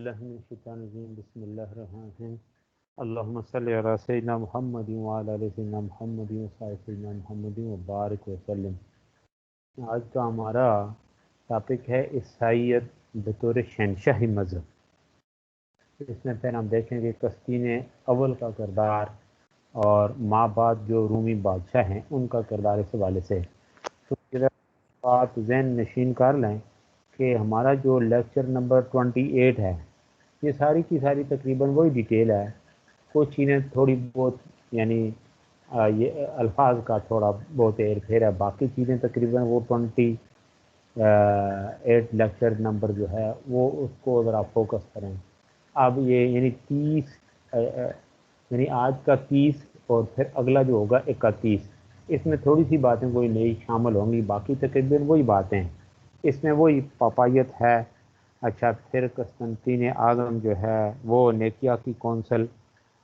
بسم اللہ الرحمن الرحیم اللہم صلی علی سیدنا محمد وعلی آل سیدنا محمد وصحبہ سیدنا محمد وبارک وسلم۔ آج کا ہمارا ٹاپک ہے عیسائیت بطور شہنشاہی مذہب۔ اس میں پھر ہم دیکھیں گے قسطین اول کا کردار اور ماں بعد جو رومی بادشاہ ہیں ان کا کردار اس حوالے سے۔ تو بات ذہن نشین کر لیں کہ ہمارا جو لیکچر نمبر 28 ہے یہ ساری کی ساری تقریباً وہی ڈیٹیل ہے، کچھ چیزیں تھوڑی بہت یعنی یہ الفاظ کا تھوڑا بہت ہیر پھیر ہے، باقی چیزیں تقریباً وہ 28 لیکچر نمبر جو ہے وہ اس کو ذرا فوکس کریں۔ اب یہ یعنی 30 یعنی آج کا 30 اور پھر اگلا جو ہوگا 31، اس میں تھوڑی سی باتیں کوئی نئی شامل ہوں گی، باقی تقریباً وہی باتیں ہیں، اس میں وہی پاپائیت ہے۔ اچھا، پھر قسطنطین اعظم جو ہے وہ نیکیا کی کونسل،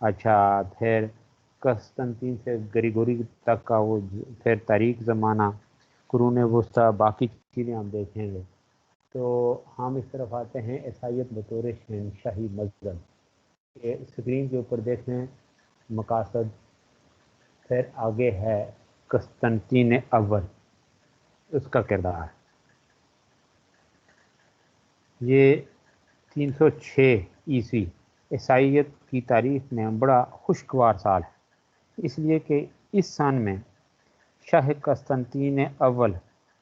اچھا پھر قسطنطین سے گریگوری تک کا وہ پھر تاریخ زمانہ، قرون وسطیٰ، باقی چیزیں ہم دیکھیں گے۔ تو ہم اس طرف آتے ہیں عیسائیت بطور شہنشاہی مذہب۔ یہ اسکرین کے اوپر دیکھیں مقاصد، پھر آگے ہے قسطنطین اول، اس کا کردار۔ یہ 306 عیسوی عیسائیت کی تاریخ میں بڑا خوشگوار سال ہے، اس لیے کہ اس سن میں شاہ قسطنطین اول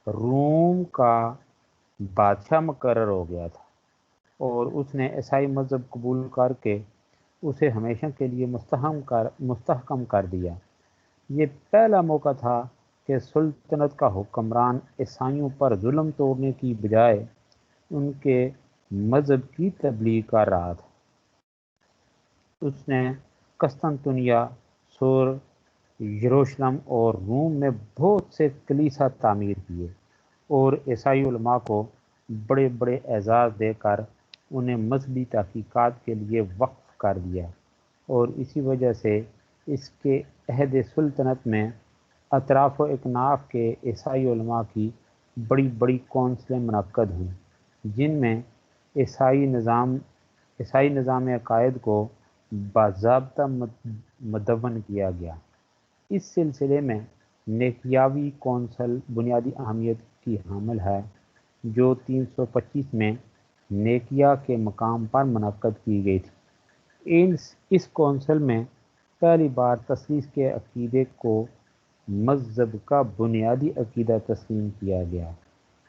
روم کا بادشاہ مقرر ہو گیا تھا اور اس نے عیسائی مذہب قبول کر کے اسے ہمیشہ کے لیے مستحکم کر دیا۔ یہ پہلا موقع تھا کہ سلطنت کا حکمران عیسائیوں پر ظلم توڑنے کی بجائے ان کے مذہب کی تبلیغ کر رہا تھا۔ اس نے قسطنطنیہ، سور، یروشلم اور روم میں بہت سے کلیسا تعمیر کیے اور عیسائی علماء کو بڑے بڑے اعزاز دے کر انہیں مذہبی تحقیقات کے لیے وقف کر دیا، اور اسی وجہ سے اس کے عہد سلطنت میں اطراف و اکناف کے عیسائی علماء کی بڑی بڑی کونسلیں منعقد ہوئیں، جن میں عیسائی نظام عقائد کو باضابطہ مدون کیا گیا۔ اس سلسلے میں نیکیاوی کونسل بنیادی اہمیت کی حامل ہے، جو 325 میں نیکیا کے مقام پر منعقد کی گئی تھی۔ اس کونسل میں پہلی بار تثلیث کے عقیدے کو مذہب کا بنیادی عقیدہ تسلیم کیا گیا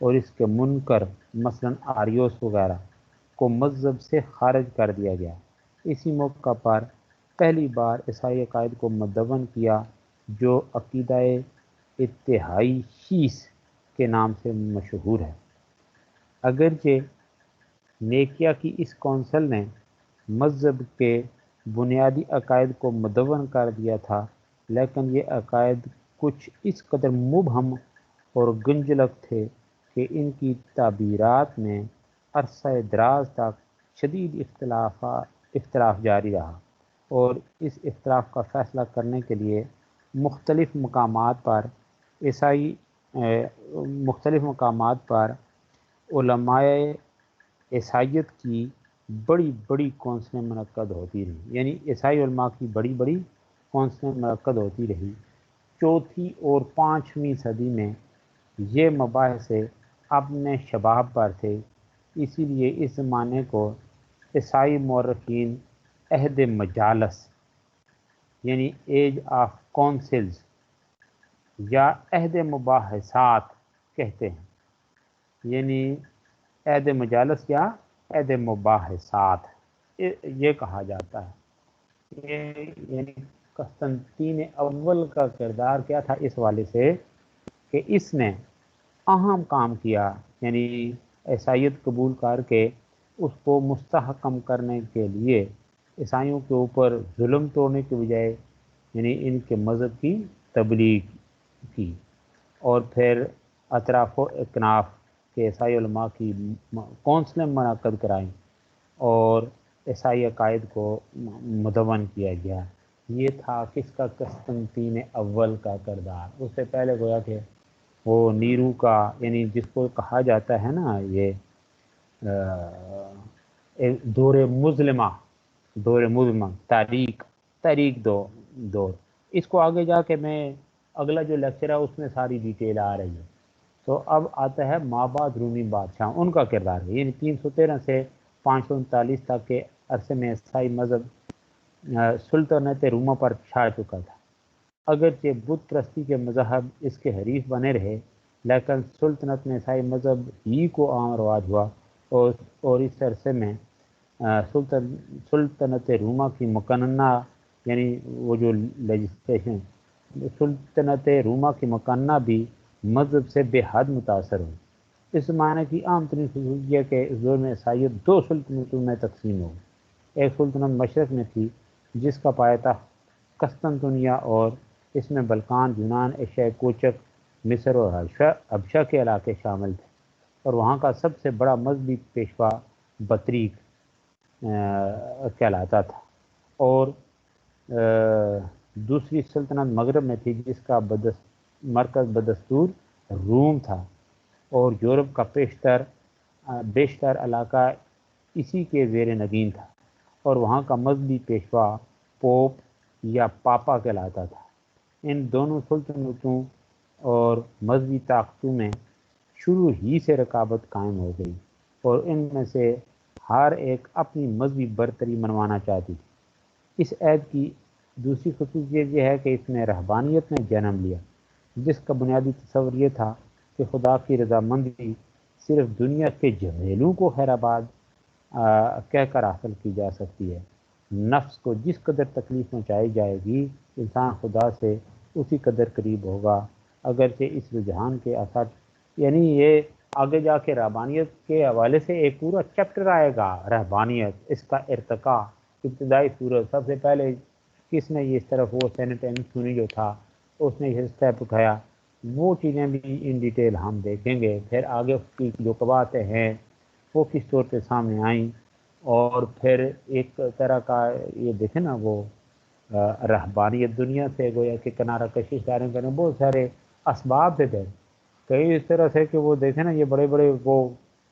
اور اس کے منکر مثلاً آریوس وغیرہ کو مذہب سے خارج کر دیا گیا۔ اسی موقع پر پہلی بار عیسائی عقائد کو مدون کیا جو عقیدہ اتحادی شیس کے نام سے مشہور ہے۔ اگرچہ نیکیا کی اس کونسل نے مذہب کے بنیادی عقائد کو مدون کر دیا تھا، لیکن یہ عقائد کچھ اس قدر مبہم اور گنجلک تھے کہ ان کی تعبیرات میں عرصہ دراز تک شدید اختلاف جاری رہا، اور اس اختلاف کا فیصلہ کرنے کے لیے مختلف مقامات پر علماء عیسائیت کی بڑی بڑی کونسلیں منعقد ہوتی رہیں، یعنی عیسائی علماء کی بڑی بڑی کونسلیں منعقد ہوتی رہی۔ چوتھی اور 5ویں صدی میں یہ مباحث اپنے شباب پر تھے، اسی لیے اس زمانے کو عیسائی مورخین عہد مجالس یعنی ایج آف کونسلز یا عہد مباحثات کہتے ہیں، یعنی عہد مجالس یا عہد مباحثات یہ کہا جاتا ہے۔ یعنی قسطنطین اول کا کردار کیا تھا اس حوالے سے کہ اس نے اہم کام کیا، یعنی عیسائیت قبول کر کے اس کو مستحکم کرنے کے لیے عیسائیوں کے اوپر ظلم توڑنے کے بجائے یعنی ان کے مذہب کی تبلیغ کی، اور پھر اطراف و اکناف کے عیسائی علماء کی کونسلیں منعقد کرائیں اور عیسائی عقائد کو مدون کیا گیا۔ یہ تھا کس کا؟ قسطنطین اول کا کردار۔ اس سے پہلے گویا کہ وہ نیرو کا، یعنی جس کو کہا جاتا ہے نا یہ ایک دور مظلمہ تاریخ دور. اس کو آگے جا کے میں اگلا جو لیکچر ہے اس میں ساری ڈیٹیل آ رہی ہے. تو اب آتا ہے مابعد رومی بادشاہ، ان کا کردار ہے. یعنی 313 سے 539 تک کے عرصے میں عیسائی مذہب سلطنت روما پر چھا چکا تھا. اگرچہ بت پرستی کے مذہب اس کے حریف بنے رہے، لیکن سلطنت میں عیسائی مذہب ہی کو عام رواج ہوا، اور اس عرصے میں سلطنت روما کی مقننہ، یعنی وہ جو لیجسلیشن، سلطنت روما کی مقننہ بھی مذہب سے بے حد متاثر ہوئی. اس زمانے کی عام ترین خصوصیت کہ اس دور میں عیسائیت 2 سلطنتوں میں تقسیم ہو. ایک سلطنت مشرق میں تھی جس کا پایتخت قسطنطنیہ، اور اس میں بلقان، یونان، ایشیائی کوچک، مصر اور حبشہ کے علاقے شامل تھے، اور وہاں کا سب سے بڑا مذہبی پیشوا بطریق کہلاتا تھا. اور دوسری سلطنت مغرب میں تھی جس کا مرکز بدستور روم تھا، اور یورپ کا بیشتر علاقہ اسی کے زیر نگین تھا، اور وہاں کا مذہبی پیشوا پوپ یا پاپا کہلاتا تھا. ان دونوں سلطنتوں اور مذہبی طاقتوں میں شروع ہی سے رقابت قائم ہو گئی، اور ان میں سے ہر ایک اپنی مذہبی برتری منوانا چاہتی تھی. اس عہد کی دوسری خصوصیت یہ ہے کہ اس میں رہبانیت نے جنم لیا، جس کا بنیادی تصور یہ تھا کہ خدا کی رضامندی صرف دنیا کے جمیلوں کو خیر آباد کہہ کر حاصل کی جا سکتی ہے. نفس کو جس قدر تکلیف پہنچائی جائے گی، انسان خدا سے اسی قدر قریب ہوگا. اگرچہ اس رجحان کے اثر، یعنی یہ آگے جا کے رہبانیت کے حوالے سے ایک پورا چیپٹر آئے گا. رہبانیت، اس کا ارتقاء، ابتدائی صورت، سب سے پہلے کس نے یہ اس طرف، وہ سینٹ اینتھونی جو تھا اس نے یہ اسٹیپ اٹھایا، وہ چیزیں بھی ان ڈیٹیل ہم دیکھیں گے. پھر آگے اس کی جو قواتیں ہیں وہ کس طور پہ سامنے آئیں، اور پھر ایک طرح کا یہ دیکھیں نا وہ رہبانیت دنیا سے گویا کہ کنارہ کشی اشارے کریں، بہت سارے اسباب سے تھے کئی اس طرح سے کہ وہ دیکھیں نا یہ بڑے بڑے وہ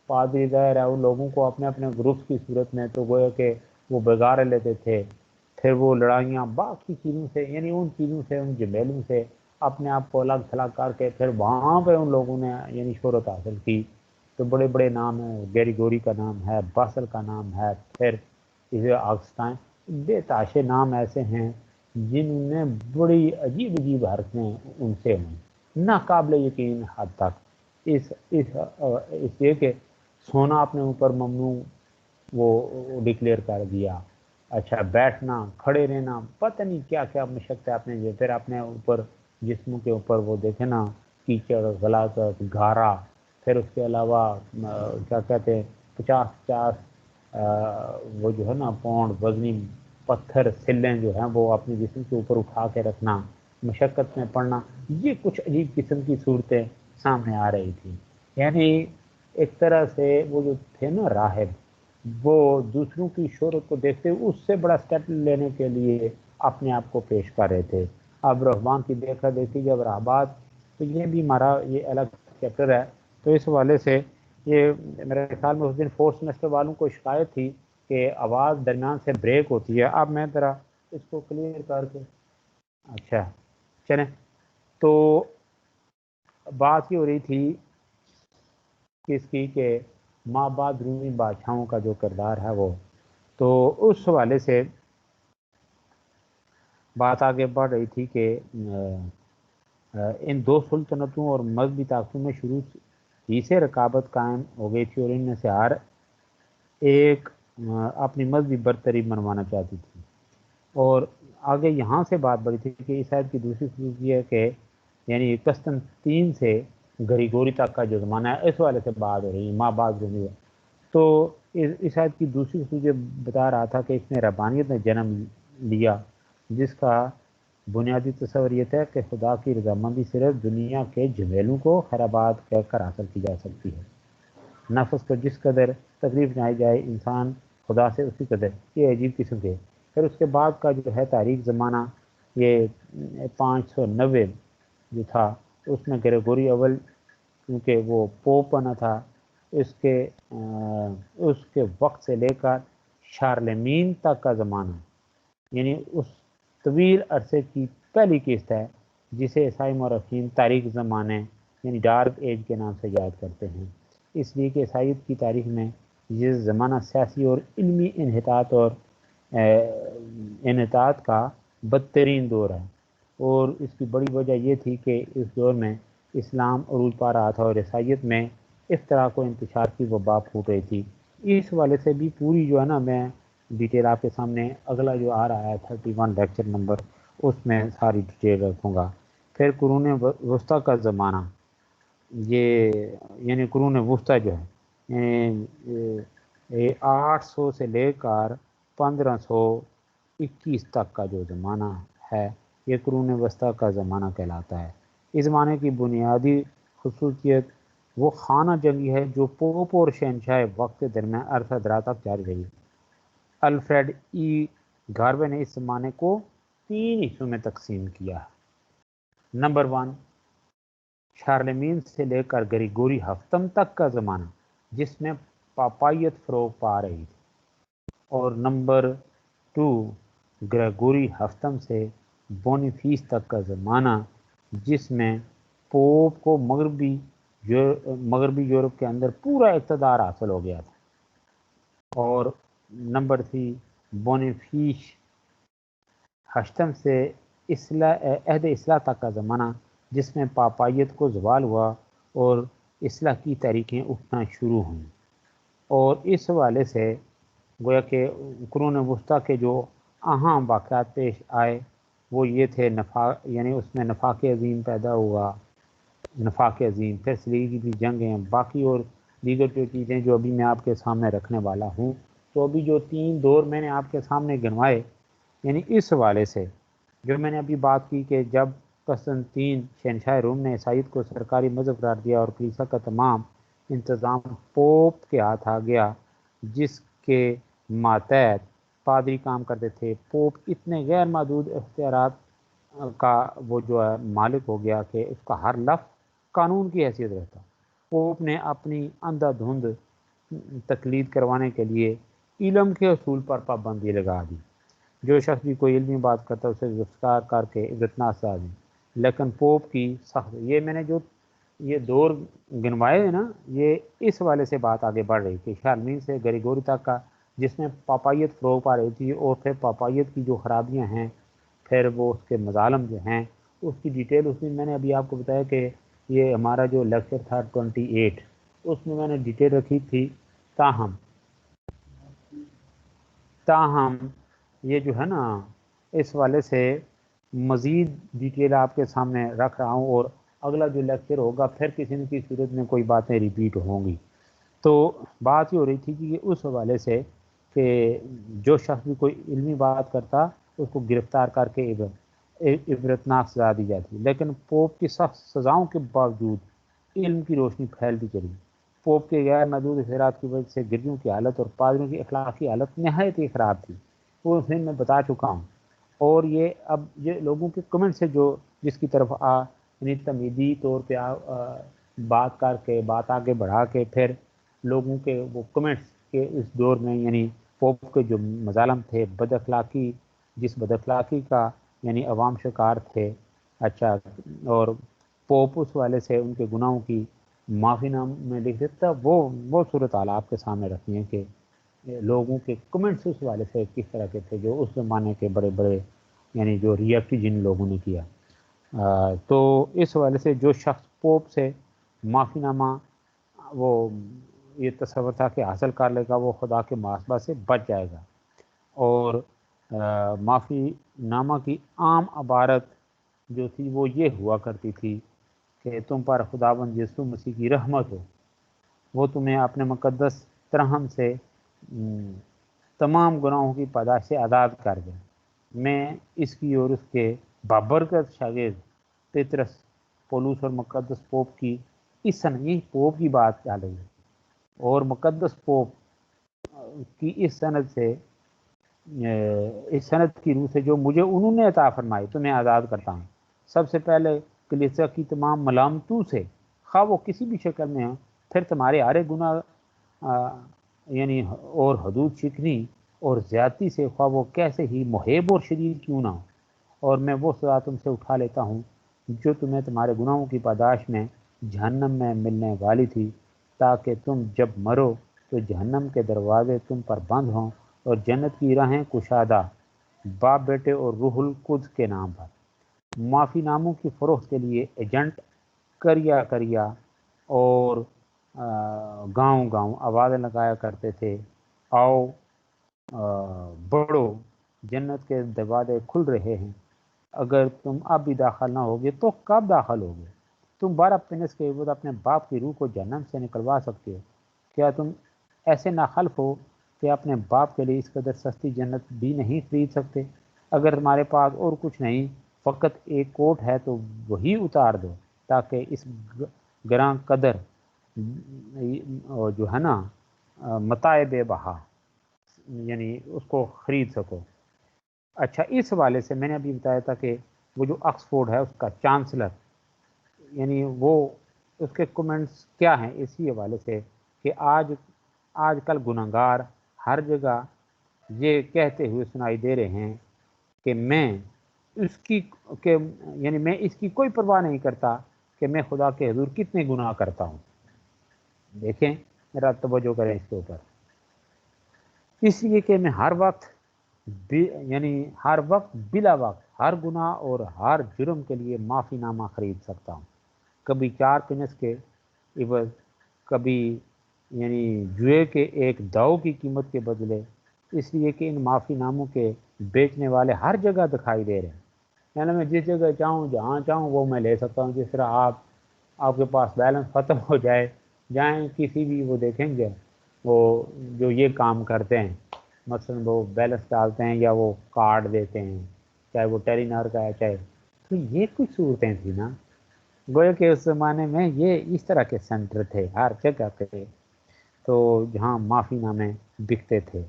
پادری ظاہر ہے ان لوگوں کو اپنے اپنے گروپس کی صورت میں تو گویا کہ وہ بگاڑ لیتے تھے. پھر وہ لڑائیاں باقی چیزوں سے، یعنی ان چیزوں سے، ان جمیلوں سے اپنے آپ کو الگ تھلگ کر کے پھر وہاں پہ ان لوگوں نے یعنی شہرت حاصل کی. تو بڑے بڑے نام ہیں، گیریگوری کا نام ہے، باسل کا نام ہے، پھر اسے آگسٹائن، بے تاشے نام ایسے ہیں جنہوں نے بڑی عجیب عجیب حرکتیں ان سے ہوئیں ناقابل یقین حد تک. اس لیے کہ سونا اپنے اوپر ممنوع وہ ڈکلیئر کر دیا. اچھا، بیٹھنا، کھڑے رہنا، پتہ نہیں کیا کیا مشقت ہے آپ نے یہ، پھر اپنے اوپر جسموں کے اوپر وہ دیکھیں نا کیچڑ، غلاظت، گھارا، پھر اس کے علاوہ کیا کہتے ہیں 50 وہ جو ہے نا پاؤنڈ وزنی پتھر سلیں جو ہیں وہ اپنے جسم کے اوپر اٹھا کے رکھنا، مشقت میں پڑنا، یہ کچھ عجیب قسم کی صورتیں سامنے آ رہی تھیں. یعنی ایک طرح سے وہ جو تھے نا راہب، وہ دوسروں کی شہرت کو دیکھتے اس سے بڑا سٹیپ لینے کے لیے اپنے آپ کو پیش کر رہے تھے. اب رحمان کی دیکھا دیکھی جب رہبات، تو یہ بھی ہمارا یہ الگ چیپٹر ہے. تو اس حوالے سے یہ میرے خیال میں اس دن 4th سیمسٹر والوں کو شکایت تھی کہ آواز درمیان سے بریک ہوتی ہے. اب میں ذرا اس کو کلیئر کر کے، اچھا چلیں. تو بات یہ ہو رہی تھی کس کی کہ مابعد رومی بادشاہوں کا جو کردار ہے وہ، تو اس حوالے سے بات آگے بڑھ رہی تھی کہ ان 2 سلطنتوں اور مذہبی طاقتوں میں شروع ہی سے رقابت قائم ہو گئی تھی، اور ان میں سے ہر ایک اپنی مذہبی برتری منوانا چاہتی تھی. اور آگے یہاں سے بات بڑھی تھی کہ اس عہد کی دوسری خصوصیت یہ ہے کہ یعنی قسطنطین سے گریگوری تک کا جو زمانہ ہے اس والے سے بات ہو رہی ہے مابعد رومی. تو اس عہد کی دوسری خصوصیت بتا رہا تھا کہ اس میں ربانیت نے جنم لیا، جس کا بنیادی تصور یہ تھا کہ خدا کی رضامندی صرف دنیا کے جمیلوں کو خیر آباد کہہ کر حاصل کی جا سکتی ہے. نفس کو جس قدر تکلیف پہنچائی جائے، انسان خدا سے اسی قدر. یہ عجیب قسم کے. پھر اس کے بعد کا جو ہے تاریخ زمانہ، یہ 590 جو تھا، اس میں گریگوری اول کیونکہ وہ پوپ بنا تھا، اس کے وقت سے لے کر شارلمین تک کا زمانہ، یعنی اس طویل عرصے کی پہلی قسط ہے جسے عیسائی مورخین تاریخ زمانے یعنی ڈارک ایج کے نام سے یاد کرتے ہیں، اس لیے کہ عیسائیت کی تاریخ میں یہ زمانہ سیاسی اور علمی انحطاط کا بدترین دور ہے، اور اس کی بڑی وجہ یہ تھی کہ اس دور میں اسلام عروج پا رہا تھا اور عیسائیت میں افتراق و انتشار کی وبا پھوٹ رہی تھی۔ اس والے سے بھی پوری جو ہے نا میں ڈیٹیل آپ کے سامنے اگلا جو آ رہا ہے 31 لیکچر نمبر، اس میں ساری ڈیٹیل رکھوں گا۔ پھر قرون وسطیٰ کا زمانہ، یہ یعنی قرون وسطیٰ جو ہے 800 سے لے کر 1521 تک کا جو زمانہ ہے یہ قرون وسطیٰ کا زمانہ کہلاتا ہے۔ اس زمانے کی بنیادی خصوصیت وہ خانہ جنگی ہے جو پوپ اور شہنشاہ وقت کے درمیان عرصہ دراز تک جاری رہی۔ الفریڈ ای گاروے نے اس زمانے کو 3 حصوں میں تقسیم کیا۔ نمبر 1، شارلمین سے لے کر گریگوری ہفتم تک کا زمانہ جس میں پاپائیت فروغ پا رہی تھی، اور نمبر 2، گریگوری ہفتم سے بونیفیس تک کا زمانہ جس میں پوپ کو مغربی یورپ کے اندر پورا اقتدار حاصل ہو گیا تھا، اور نمبر 3، بونیفیس ہشتم سے عہد اصلاح تک کا زمانہ جس میں پاپائیت کو زوال ہوا اور اصلاح کی تحریکیں اٹھنا شروع ہوئیں۔ اور اس حوالے سے گویا کہ قرون وسطیٰ کے جو اہم واقعات پیش آئے وہ یہ تھے یعنی اس میں نفاق عظیم پیدا ہوا، نفاق عظیم، پھر صلیبی کی جنگیں، باقی اور دیگر جو چیزیں جو ابھی میں آپ کے سامنے رکھنے والا ہوں۔ تو ابھی جو 3 دور میں نے آپ کے سامنے گنوائے، یعنی اس حوالے سے جو میں نے ابھی بات کی کہ جب قسطنطین شہنشاہ روم نے عیسائیت کو سرکاری مذہب قرار دیا اور کلیسا کا تمام انتظام پوپ کے ہاتھ آ گیا، جس کے ماتحت پادری کام کرتے تھے، پوپ اتنے غیر محدود اختیارات کا وہ جو ہے مالک ہو گیا کہ اس کا ہر لفظ قانون کی حیثیت رہتا۔ پوپ نے اپنی اندھا دھند تقلید کروانے کے لیے علم کے اصول پر پابندی لگا دی۔ جو شخص بھی کوئی علمی بات کرتا ہے اسے گرفتار کر کے عبرتناک سزا دی۔ لیکن پوپ کی سخت، یہ میں نے جو یہ دور گنوائے ہیں نا، یہ اس والے سے بات آگے بڑھ رہی کہ شارلمین سے گریگوری تک کا جس میں پاپائیت فروغ پا رہی تھی، اور پھر پاپائیت کی جو خرابیاں ہیں، پھر وہ اس کے مظالم جو ہیں اس کی ڈیٹیل اس میں نے ابھی آپ کو بتایا کہ یہ ہمارا جو لیکچر تھا 28 اس میں نے ڈیٹیل رکھی تھی۔ تاہم یہ جو ہے نا اس والے سے مزید ڈیٹیل آپ کے سامنے رکھ رہا ہوں، اور اگلا جو لیکچر ہوگا پھر کسی نہ کسی صورت میں کوئی باتیں ریپیٹ ہوں گی۔ تو بات یہ ہو رہی تھی کہ یہ اس حوالے سے کہ جو شخص بھی کوئی علمی بات کرتا اس کو گرفتار کر کے عبرتناک سزا دی جاتی، لیکن پوپ کی سخت سزاؤں کے باوجود علم کی روشنی پھیلتی چلی۔ پوپ کے غیر محدود اختیارات کی وجہ سے گرجوں کی حالت اور پادریوں کی اخلاقی حالت نہایت ہی خراب تھی، وہ اس میں بتا چکا ہوں۔ اور یہ اب یہ لوگوں کے کمنٹ سے جو جس کی طرف یعنی تمیدی طور پہ بات کر کے بات آگے بڑھا کے پھر لوگوں کے وہ کمنٹس کے اس دور میں یعنی پوپ کے جو مظالم تھے، بد اخلاقی، جس بد اخلاقی کا یعنی عوام شکار تھے، اچھا، اور پوپ اس والے سے ان کے گناہوں کی معافی نام میں لکھ دیتا، وہ صورتحال آپ کے سامنے رکھی ہیں کہ لوگوں کے کمنٹس اس والے سے کس طرح کے تھے جو اس زمانے کے بڑے بڑے یعنی جو ریئیکٹ جن لوگوں نے کیا۔ تو اس حوالے سے جو شخص پوپ سے معافی نامہ وہ یہ تصور تھا کہ حاصل کر لے گا وہ خدا کے محاسبہ سے بچ جائے گا، اور معافی نامہ کی عام عبارت جو تھی وہ یہ ہوا کرتی تھی کہ تم پر خداوند یسوع مسیح کی رحمت ہو، وہ تمہیں اپنے مقدس ترحم سے تمام گناہوں کی پاداش سے آزاد کر دے۔ میں اس کی اور اس کے بابرکت شاگرد پیترس، پولوس اور مقدس پوپ کی اس سند پوپ کی بات چل رہی ہے، اور مقدس پوپ کی اس سند کی روح سے جو مجھے انہوں نے عطا فرمائی تمہیں آزاد کرتا ہوں۔ سب سے پہلے کلیسا کی تمام ملامتوں سے، خواہ وہ کسی بھی شکل میں ہوں، پھر تمہارے آرے گناہ یعنی اور حدود شکنی اور زیادتی سے خواہ وہ کیسے ہی محب اور شدید کیوں نہ ہو، اور میں وہ سزا تم سے اٹھا لیتا ہوں جو تمہیں تمہارے گناہوں کی پاداش میں جہنم میں ملنے والی تھی، تاکہ تم جب مرو تو جہنم کے دروازے تم پر بند ہوں اور جنت کی راہیں کشادہ باپ بیٹے اور روح القدس کے نام پر۔ معافی ناموں کی فروخت کے لیے ایجنٹ کریا کریا اور گاؤں گاؤں آوازیں لگایا کرتے تھے، آؤ بڑھو، جنت کے دروازے کھل رہے ہیں، اگر تم اب بھی داخل نہ ہوگے تو کب داخل ہوگے؟ تم 12 پنس کے عوض اپنے باپ کی روح کو جہنم سے نکلوا سکتے ہو، کیا تم ایسے ناخلف ہو کہ اپنے باپ کے لیے اس قدر سستی جنت بھی نہیں خرید سکتے؟ اگر تمہارے پاس اور کچھ نہیں، فقط ایک کوٹ ہے تو وہی اتار دو، تاکہ اس گراں قدر جو ہے نا متاع بے بہا یعنی اس کو خرید سکو۔ اچھا، اس حوالے سے میں نے ابھی بتایا تھا کہ وہ جو آکسفورڈ ہے اس کا چانسلر، یعنی وہ اس کے کومنٹس کیا ہیں اسی حوالے سے کہ آج کل گناہگار ہر جگہ یہ کہتے ہوئے سنائی دے رہے ہیں کہ میں اس کی کوئی پرواہ نہیں کرتا کہ میں خدا کے حضور کتنے گناہ کرتا ہوں۔ دیکھیں، میرا توجہ کریں اس کے اوپر، اس لیے کہ میں ہر وقت بلا وقت ہر گناہ اور ہر جرم کے لیے معافی نامہ خرید سکتا ہوں، کبھی 4 پنس کے عوض، کبھی جوئے کے ایک داؤ کی قیمت کے بدلے، اس لیے کہ ان معافی ناموں کے بیچنے والے ہر جگہ دکھائی دے رہے ہیں، یعنی میں جس جگہ چاہوں جہاں چاہوں وہ میں لے سکتا ہوں۔ جس طرح آپ کے پاس بیلنس ختم ہو جائے، جائیں کسی بھی وہ دیکھیں گے وہ جو یہ کام کرتے ہیں، مثلا وہ بیلنس ڈالتے ہیں یا وہ کارڈ دیتے ہیں، چاہے وہ ٹیلی نار کا ہے چاہے، تو یہ کچھ صورتیں تھیں نا، گویا کہ اس زمانے میں یہ اس طرح کے سینٹر تھے ہر جگہ پہ، تو جہاں معافی نامے بکتے تھے،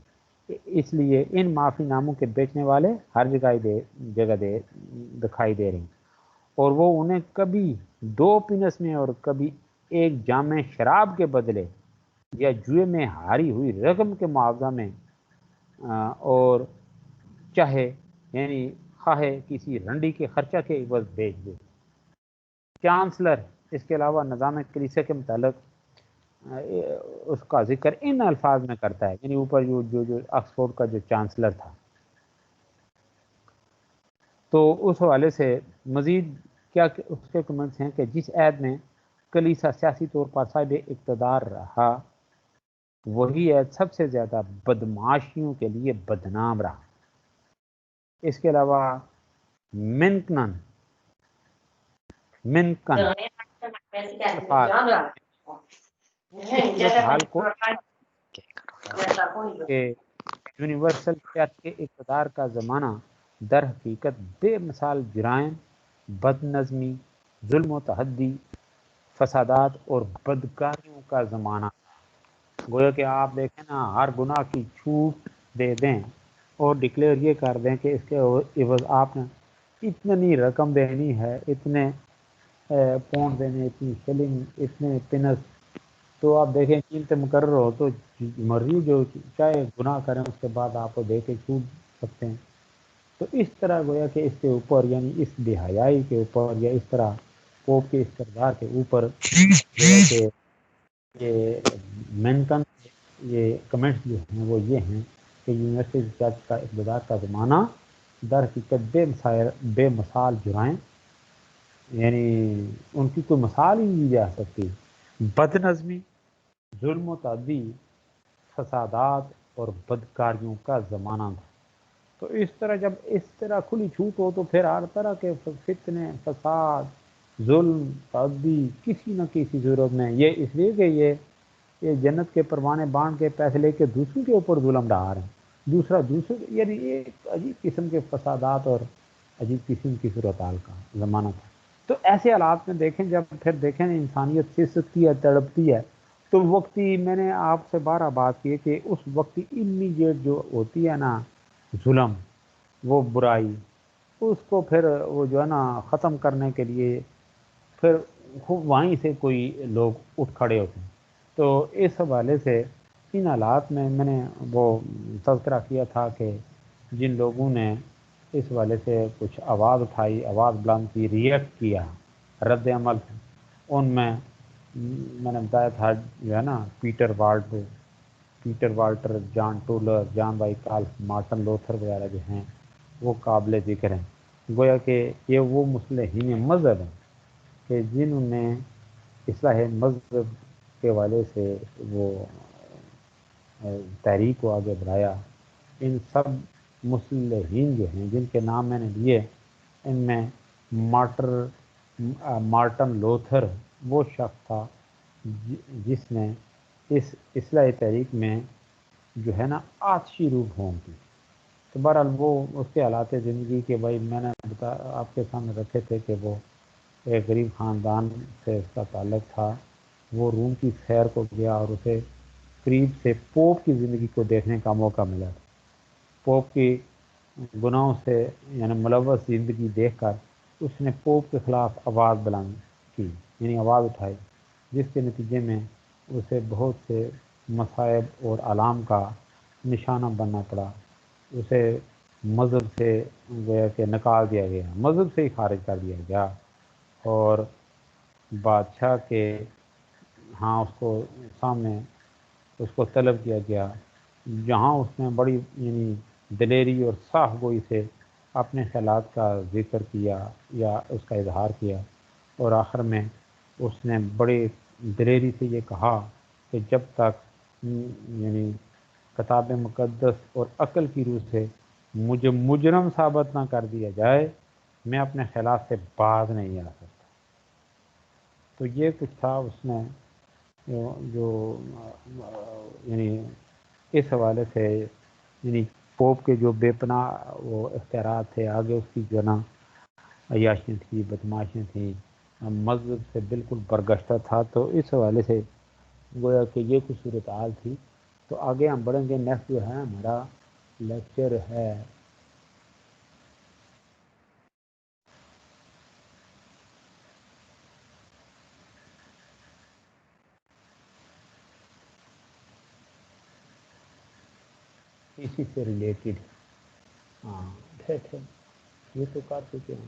اس لیے ان معافی ناموں کے بیچنے والے ہر جگہ دکھائی دے رہے ہیں، اور وہ انہیں کبھی 2 پنس میں اور کبھی ایک جام شراب کے بدلے یا جوئے میں ہاری ہوئی رقم کے معاوضہ میں اور چاہے خواہ کسی رنڈی کے خرچہ کے عوض بیچ دے۔ چانسلر اس کے علاوہ نظام کلیسا کے متعلق اس کا ذکر ان الفاظ میں کرتا ہے، یعنی اوپر جو آکسفورڈ کا جو چانسلر تھا، تو اس حوالے سے مزید کیا اس کے کمنٹس ہیں کہ جس عہد میں کلیسا سیاسی طور پر صاحب اقتدار رہا، وہی عہد سب سے زیادہ بدمعاشیوں کے لیے بدنام رہا۔ اس کے علاوہ منکن حال کو کہ یونیورسل چرچ کے اقتدار کا زمانہ در حقیقت بے مثال جرائم، بد نظمی، ظلم و تحدی، فسادات اور بدکاریوں کا زمانہ۔ گویا کہ آپ دیکھیں نا، ہر گناہ کی چھوٹ دے دیں اور ڈکلیئر یہ کر دیں کہ اس کے عوض آپ نے اتنی رقم دینی ہے، اتنے پاؤنڈ دینے، اتنی شلنگ، اتنے پنس، تو آپ دیکھیں قیمت مقرر ہو تو مرضی جو چاہے گناہ کریں اس کے بعد آپ کو دے کے چھوٹ سکتے ہیں۔ تو اس طرح گویا کہ اس کے اوپر اس بے حیائی کے اوپر یا اس طرح پوپ کے اس کردار کے اوپر گویا کہ یہ مینکن یہ کمنٹس جو ہیں وہ یہ ہیں کہ یونیورسٹی چرچ کا اقتدار کا زمانہ در حقیقت بے مثال جرائم، ان کی کوئی مثال ہی نہیں جا سکتی، بد نظمی، ظلم و تعدی، فسادات اور بدکاریوں کا زمانہ تھا۔ تو اس طرح جب اس طرح کھلی چھوٹ ہو تو پھر ہر طرح کے فتنے، فساد، ظلم، تعدی کسی نہ کسی صورت میں، یہ اس لیے کہ یہ جنت کے پروانے بانٹ کے پیسے لے کے دوسروں کے اوپر ظلم ڈھا رہے ہیں، دوسرے ایک عجیب قسم کے فسادات اور عجیب قسم کی صورتحال کا زمانہ تھا۔ تو ایسے حالات میں دیکھیں، جب پھر دیکھیں انسانیت سسکتی ہے، تڑپتی ہے، تو وقتی میں نے آپ سے بارہ بات کی کہ اس وقتی امیڈیٹ جو ہوتی ہے نا ظلم، وہ برائی، اس کو پھر وہ جو ہے نا ختم کرنے کے لیے پھر وہیں سے کوئی لوگ اٹھ کھڑے ہوتے ہیں۔ تو اس حوالے سے ان حالات میں میں نے وہ تذکرہ کیا تھا کہ جن لوگوں نے اس حوالے سے کچھ آواز اٹھائی، آواز بلند کی، ریئیکٹ کیا، رد عمل، ان میں نے بتایا تھا جو ہے نا Peter Walter, John Tauler, John Wycliffe, Martin Luther وغیرہ جو ہیں وہ قابل ذکر ہیں. گویا کہ یہ وہ مصلحین مذہب ہیں کہ جنہوں نے اصلاح مذہب کے حوالے سے وہ تحریک کو آگے بڑھایا. ان سب مصلحین جو ہیں جن کے نام میں نے لیے، ان میں مارٹن لوتھر وہ شخص تھا جس نے اس اصلاح تحریک میں جو ہے نا آتشی روح ہوں کی. تو بہرحال وہ اس کے حالات زندگی کے بھائی میں نے آپ کے سامنے رکھے تھے کہ وہ ایک غریب خاندان سے اس کا تعلق تھا. وہ روم کی سیر کو گیا اور اسے قریب سے پوپ کی زندگی کو دیکھنے کا موقع ملا. پوپ کی گناہوں سے یعنی ملوث زندگی دیکھ کر اس نے پوپ کے خلاف آواز بلند کی، یعنی آواز اٹھائی، جس کے نتیجے میں اسے بہت سے مصائب اور آلام کا نشانہ بننا پڑا. اسے مذہب سے گویا کہ نکال دیا گیا، مذہب سے ہی خارج کر دیا گیا، اور بادشاہ کے ہاں اس کو سامنے اس کو طلب کیا گیا، جہاں اس نے بڑی یعنی دلیری اور صاف گوئی سے اپنے خیالات کا ذکر کیا یا اس کا اظہار کیا، اور آخر میں اس نے بڑے دلیری سے یہ کہا کہ جب تک یعنی کتاب مقدس اور عقل کی روح سے مجھے مجرم ثابت نہ کر دیا جائے، میں اپنے خیالات سے باز نہیں آ سکتا. تو یہ کچھ تھا اس میں جو یعنی اس حوالے سے یعنی پوپ کے جو بے پناہ وہ اختیارات تھے، آگے اس کی جو نا عیاشیاں تھیں، بدماشیاں تھیں، مذہب سے بالکل برگشتہ تھا. تو اس حوالے سے گویا کہ یہ کچھ صورتحال تھی. تو آگے ہم بڑھیں گے. نیکسٹ جو ہے ہمارا لیکچر ہے اسی سے ریلیٹڈ. ہاں ٹھیک ہے، یہ تو کر چکے ہیں.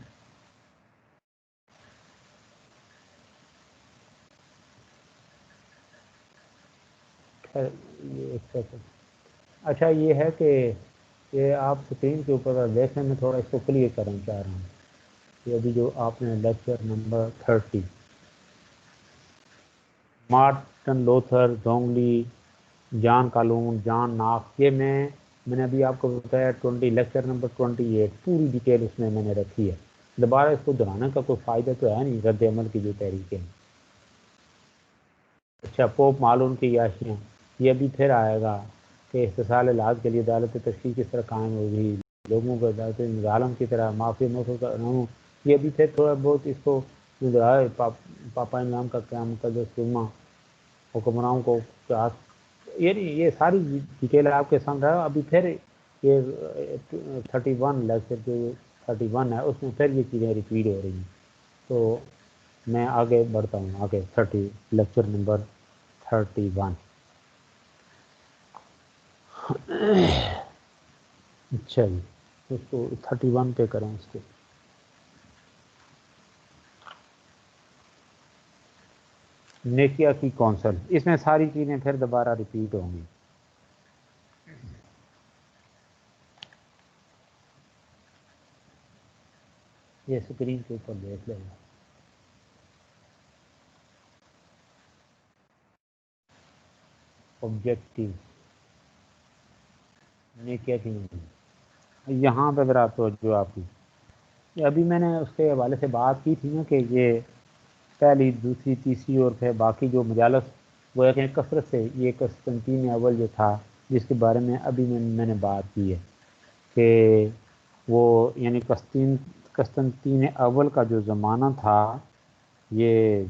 خیر یہ ایک سیکنڈ. اچھا یہ ہے کہ یہ آپ اسکرین کے اوپر دیکھنے میں تھوڑا اس کو کلیئر کرنا چاہ رہا ہوں کہ ابھی جو آپ نے لیکچر نمبر 30 مارٹن لوتھر، زونگلی، جان کالون، جان ناکس، یہ میں نے ابھی آپ کو بتایا 20 لیکچر نمبر 28 پوری ڈیٹیل اس میں نے رکھی ہے. دوبارہ اس کو دہرانے کا کوئی فائدہ تو ہے نہیں رد عمل کی جو تحریکیں ہیں. اچھا پوپ معلوم کی عیاشیاں، یہ ابھی پھر آئے گا کہ استحصال علاج کے لیے عدالت تشکیل کس طرح قائم ہوگی، لوگوں کو عدالت ظالم کی طرح معافی موقع کا یہ ابھی پھر تھوڑا بہت اس کو پاپا انعام کا قیام مقدس سما حکمرانوں کو یعنی یہ ساری ڈیٹیل آپ کے سامنے رہا. ابھی پھر یہ 31 لیکچر جو 31 ہے اس میں پھر یہ چیزیں ریپیٹ ہو رہی ہیں. تو میں آگے بڑھتا ہوں، آگے لیکچر نمبر 31. اچھا جی، اس کو 31 پہ کریں. اس کے نیکیا کی کونسل، اس میں ساری چیزیں پھر دوبارہ ریپیٹ ہوں گی. یہ اسکرین کے اوپر دیکھ لیں گے. آبجیکٹیو نیکیا کی نہیں، یہاں پہ ذرا توجہ آپ کی. ابھی میں نے اس کے حوالے سے بات کی تھی نا کہ یہ پہلی، دوسری، تیسری اور پھر باقی جو مجالس وہ کہ کثرت سے یہ قسطنطین اول جو تھا جس کے بارے میں ابھی میں نے بات کی ہے کہ وہ یعنی قسطنطین اول کا جو زمانہ تھا یہ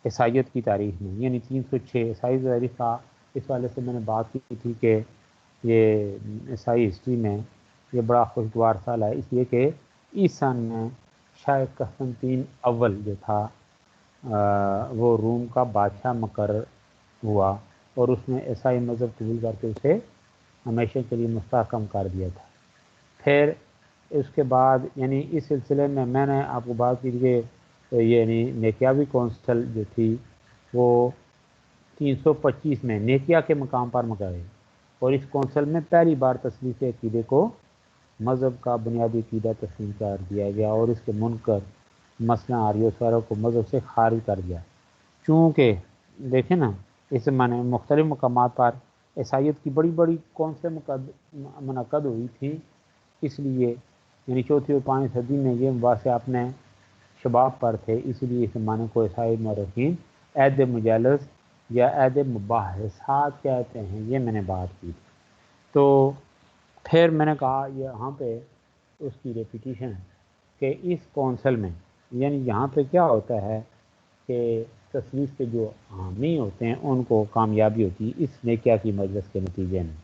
عیسائیت کی تاریخ میں یعنی 306 عیسائی تاریخ کا. اس والے سے میں نے بات کی تھی کہ یہ عیسائی ہسٹری میں یہ بڑا خوشگوار سال ہے، اس لیے کہ اس سن میں شاید قسطنطین اول جو تھا وہ روم کا بادشاہ مقرر ہوا اور اس نے عیسائی مذہب قبول کر کے اسے ہمیشہ کے لیے مستحکم کر دیا تھا۔ پھر اس کے بعد یعنی اس سلسلے میں نے آپ کو بات کی کہ یعنی نیکیاوی کونسل جو تھی وہ 325 میں نیکیا کے مقام پر مقرر، اور اس کونسل میں پہلی بار تصنیف عقیدے کو مذہب کا بنیادی عقیدہ تسلیم کر دیا گیا اور اس کے منکر مثلا آریوسواروں کو مذہب سے خارج کر دیا۔ چونکہ دیکھیں نا اس زمانے میں مختلف مقامات پر عیسائیت کی بڑی بڑی کونسلیں منعقد ہوئی تھیں، اس لیے یعنی چوتھی اور 5ویں صدی میں یہ مباحثے اپنے شباب پر تھے، اس لیے اس زمانے کو عیسائی مورخین عہد مجالس یا عہد مباحثات کہتے ہیں، یہ میں نے بات کی۔ تو پھر میں نے کہا یہاں پہ اس کی ریپیٹیشن ہے کہ اس کونسل میں یعنی یہاں پہ کیا ہوتا ہے کہ تصنیف کے جو حامی ہوتے ہیں ان کو کامیابی ہوتی ہے اس نیکیا کی مجلس کے نتیجے میں۔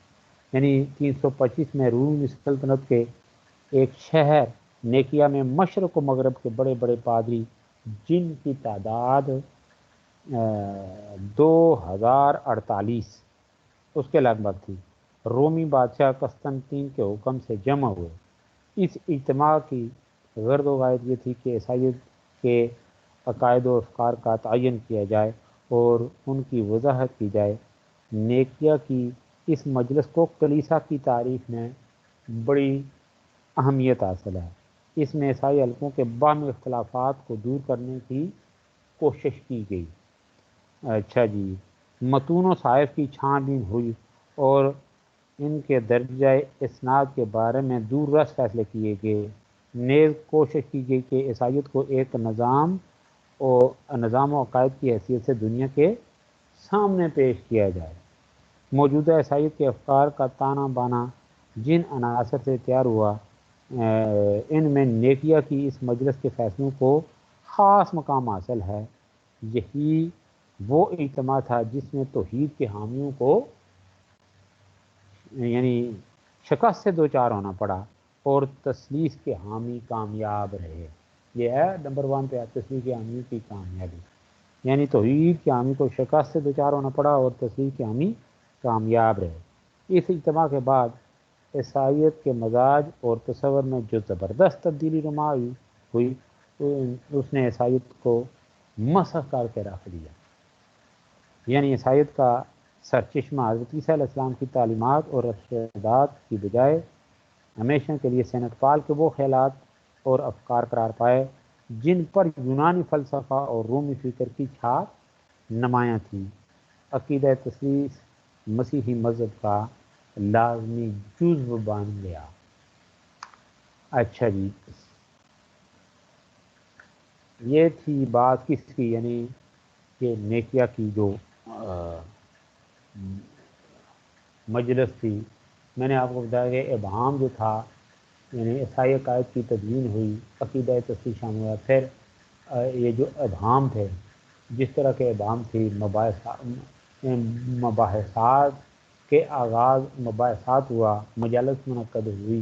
یعنی 325 میں رومی سلطنت کے ایک شہر نیکیا میں مشرق و مغرب کے بڑے بڑے پادری جن کی تعداد 2048 اس کے لگ بھگ تھی، رومی بادشاہ قسطنطین کے حکم سے جمع ہوئے۔ اس اجتماع کی غرض و غایت یہ تھی کہ عیسائیت کے عقائد و افکار کا تعین کیا جائے اور ان کی وضاحت کی جائے۔ نیکیا کی اس مجلس کو کلیسا کی تاریخ میں بڑی اہمیت حاصل ہے۔ اس میں عیسائی حلقوں کے باہمی اختلافات کو دور کرنے کی کوشش کی گئی۔ اچھا جی، متون و صحائف کی چھان بین ہوئی اور ان کے درجہ اسناد کے بارے میں دور رس فیصلے کیے گئے۔ نیز کوشش کی گئی کہ عیسائیت کو ایک نظام و عقائد کی حیثیت سے دنیا کے سامنے پیش کیا جائے۔ موجودہ عیسائیت کے افکار کا تانا بانا جن عناصر سے تیار ہوا، ان میں نیکیا کی اس مجلس کے فیصلوں کو خاص مقام حاصل ہے۔ یہی وہ اجتماع تھا جس میں توحید کے حامیوں کو یعنی شکست سے دوچار ہونا پڑا اور تثلیث کے حامی کامیاب رہے۔ یہ ہے نمبر 1 پہ تثلیث کے حامی کی کامیابی، یعنی توحید کے حامی کو شکست سے دوچار ہونا پڑا اور تثلیث کے حامی کامیاب رہے۔ اس اجتماع کے بعد عیسائیت کے مزاج اور تصور میں جو زبردست تبدیلی نما ہوئی اس نے عیسائیت کو مسخ کر کے رکھ دیا۔ یعنی عیسائیت کا سرچشمہ حضرت عیسیٰ علیہ السلام کی تعلیمات اور ارشادات کی بجائے ہمیشہ کے لیے سینٹ پال کے وہ خیالات اور افکار قرار پائے جن پر یونانی فلسفہ اور رومی فکر کی چھاپ نمایاں تھی۔ عقیدہ تثلیث مسیحی مذہب کا لازمی جزو بن گیا۔ اچھا جی، یہ تھی بات کس کی، یعنی کہ نیکیا کی جو مجلس تھی۔ میں نے آپ کو بتایا کہ ابہام جو تھا یعنی عیسائی عقائد کی تدوین ہوئی، عقیدہ تثلیث شامل ہوا۔ پھر یہ جو ابہام تھے، جس طرح کے ابہام تھی مباحثات کے آغاز مباحثات ہوا، مجالس منعقد ہوئی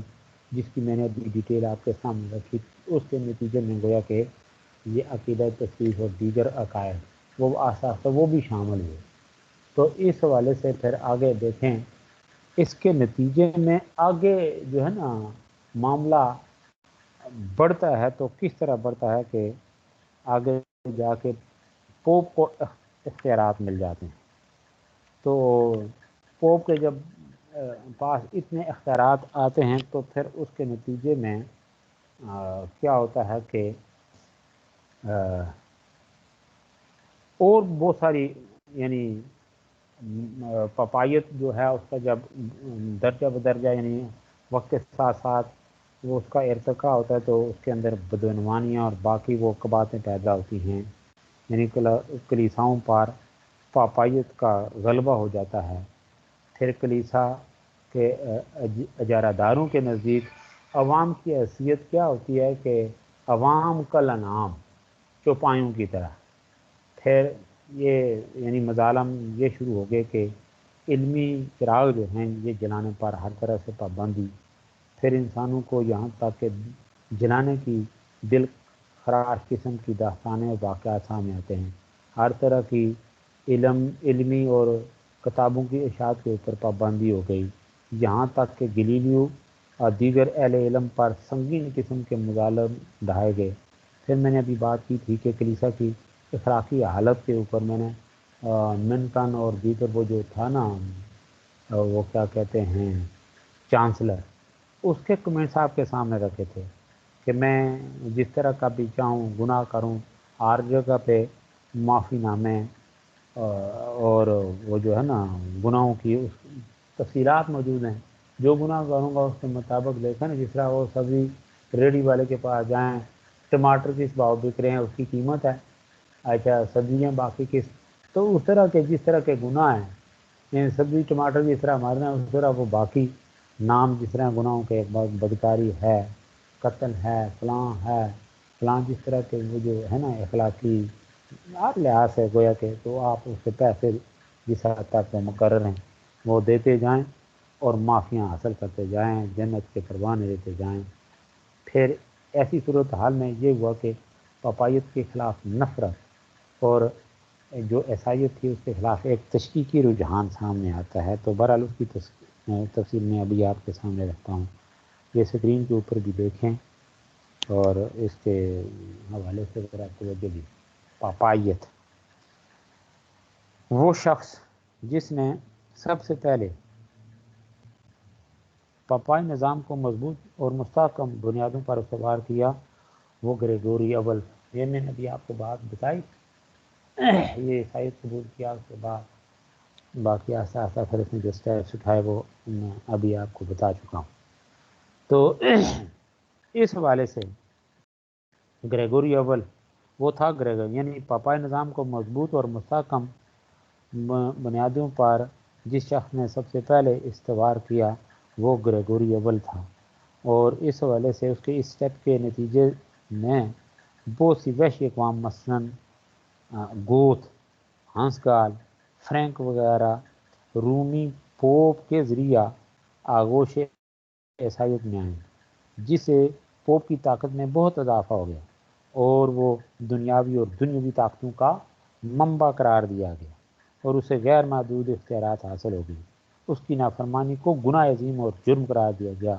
جس کی میں نے ابھی ڈیٹیل آپ کے سامنے رکھی، اس کے نتیجے میں گویا کہ یہ عقیدہ تثلیث اور دیگر عقائد وہ آسا وہ بھی شامل ہوئے۔ تو اس حوالے سے پھر آگے دیکھیں اس کے نتیجے میں آگے جو ہے نا معاملہ بڑھتا ہے تو کس طرح بڑھتا ہے کہ آگے جا کے پوپ کو اختیارات مل جاتے ہیں۔ تو پوپ کے جب پاس اتنے اختیارات آتے ہیں تو پھر اس کے نتیجے میں کیا ہوتا ہے کہ اور بہت ساری یعنی پپائیت جو ہے اس کا جب درجہ بدرجہ یعنی وقت کے ساتھ ساتھ وہ اس کا ارتقاء ہوتا ہے تو اس کے اندر بدعنوانیاں اور باقی وہ قباحتیں پیدا ہوتی ہیں، یعنی کلیساؤں پر پاپائیت کا غلبہ ہو جاتا ہے۔ پھر کلیسا کے اجارہ داروں کے نزدیک عوام کی حیثیت کیا ہوتی ہے کہ عوام کل انعام، چوپایوں کی طرح۔ پھر یہ یعنی مظالم یہ شروع ہو گئے کہ علمی چراغ جو ہیں یہ جلانے پر ہر طرح سے پابندی، پھر انسانوں کو یہاں تک کہ جلانے کی دل خراش قسم کی داستانیں اور واقعات سامنے آتے ہیں۔ ہر طرح کی علمی اور کتابوں کی اشاعت کے اوپر پابندی ہو گئی، یہاں تک کہ گلیلیو اور دیگر اہل علم پر سنگین قسم کے مظالم ڈھائے گئے۔ پھر میں نے ابھی بات کی تھی کہ کلیسا کی اخلاقی حالت کے اوپر میں نے منٹن اور دیگر وہ جو تھا نا وہ کیا کہتے ہیں چانسلر، اس کے کمنٹس آپ کے سامنے رکھے تھے کہ میں جس طرح کا بھی چاہوں گناہ کروں، ہر جگہ پہ معافی نامے اور وہ جو ہے نا گناہوں کی تفصیلات موجود ہیں، جو گناہ کروں گا اس کے مطابق دیکھیں نا، جس طرح وہ سبزی ریڑھی والے کے پاس جائیں، ٹماٹر کس بھاؤ بک رہے ہیں اس کی قیمت ہے، اچھا سبزیاں باقی کس، تو اس طرح کے جس طرح کے گناہ ہیں، یعنی سبزی ٹماٹر جس طرح مارنا ہے اس طرح وہ باقی نام جس طرح گناہوں کے بدکاری ہے، قتل ہے، فلاں جس طرح کے وہ جو ہے نا اخلاقی ہر لحاظ سے گویا کہ، تو آپ اس کے پیسے جس حد تک وہ مقرر ہیں وہ دیتے جائیں اور معافیاں حاصل کرتے جائیں، جنت کے پروانے دیتے جائیں۔ پھر ایسی صورتحال میں یہ ہوا کہ پاپائیت کے خلاف نفرت اور جو عیسائیت تھی اس کے خلاف ایک تشکیکی رجحان سامنے آتا ہے۔ تو بہرحال اس کی تفصیل میں ابھی آپ کے سامنے رکھتا ہوں، یہ اسکرین کے اوپر بھی دیکھیں اور اس کے حوالے سے ذرا توجہ بھی۔ پاپائیت وہ شخص جس نے سب سے پہلے پاپائی نظام کو مضبوط اور مستحکم بنیادوں پر استوار کیا وہ گریگوری اول، یہ میں نے ابھی آپ کو بات بتائی، یہ عیسائیت قبول کیا، اس کے بعد باقی آہستہ آہستہ پھر اس نے جو اسٹیپس اٹھائے وہ میں ابھی آپ کو بتا چکا ہوں۔ تو اس حوالے سے گریگوری اول وہ تھا یعنی پاپائی نظام کو مضبوط اور مستحکم بنیادوں پر جس شخص نے سب سے پہلے استوار کیا وہ گریگوری اول تھا، اور اس حوالے سے اس کے اس اسٹیپ کے نتیجے میں بہت سی وحشی اقوام مثلاً گوتھ، ہنسگال، فرینک وغیرہ رومی پوپ کے ذریعہ آغوش عیسائیت میں آئیں، جس سے پوپ کی طاقت میں بہت اضافہ ہو گیا اور وہ دنیاوی اور دنیاوی طاقتوں کا منبع قرار دیا گیا اور اسے غیر محدود اختیارات حاصل ہو گئی۔ اس کی نافرمانی کو گناہ عظیم اور جرم قرار دیا گیا۔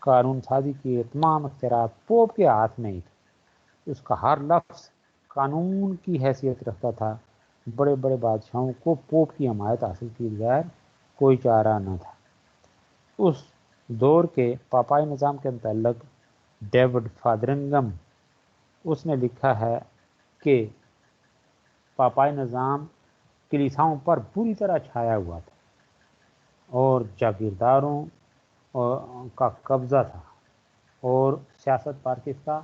قانون سازی کے تمام اختیارات پوپ کے ہاتھ میں ہی تھے، اس کا ہر لفظ قانون کی حیثیت رکھتا تھا۔ بڑے بڑے بادشاہوں کو پوپ کی حمایت حاصل کی بغیر کوئی چارہ نہ تھا۔ اس دور کے پاپائی نظام کے متعلق ڈیوڈ فادرنگم اس نے لکھا ہے کہ پاپائی نظام کلیساؤں پر پوری طرح چھایا ہوا تھا اور جاگیرداروں کا قبضہ تھا، اور سیاست پر کس کا؟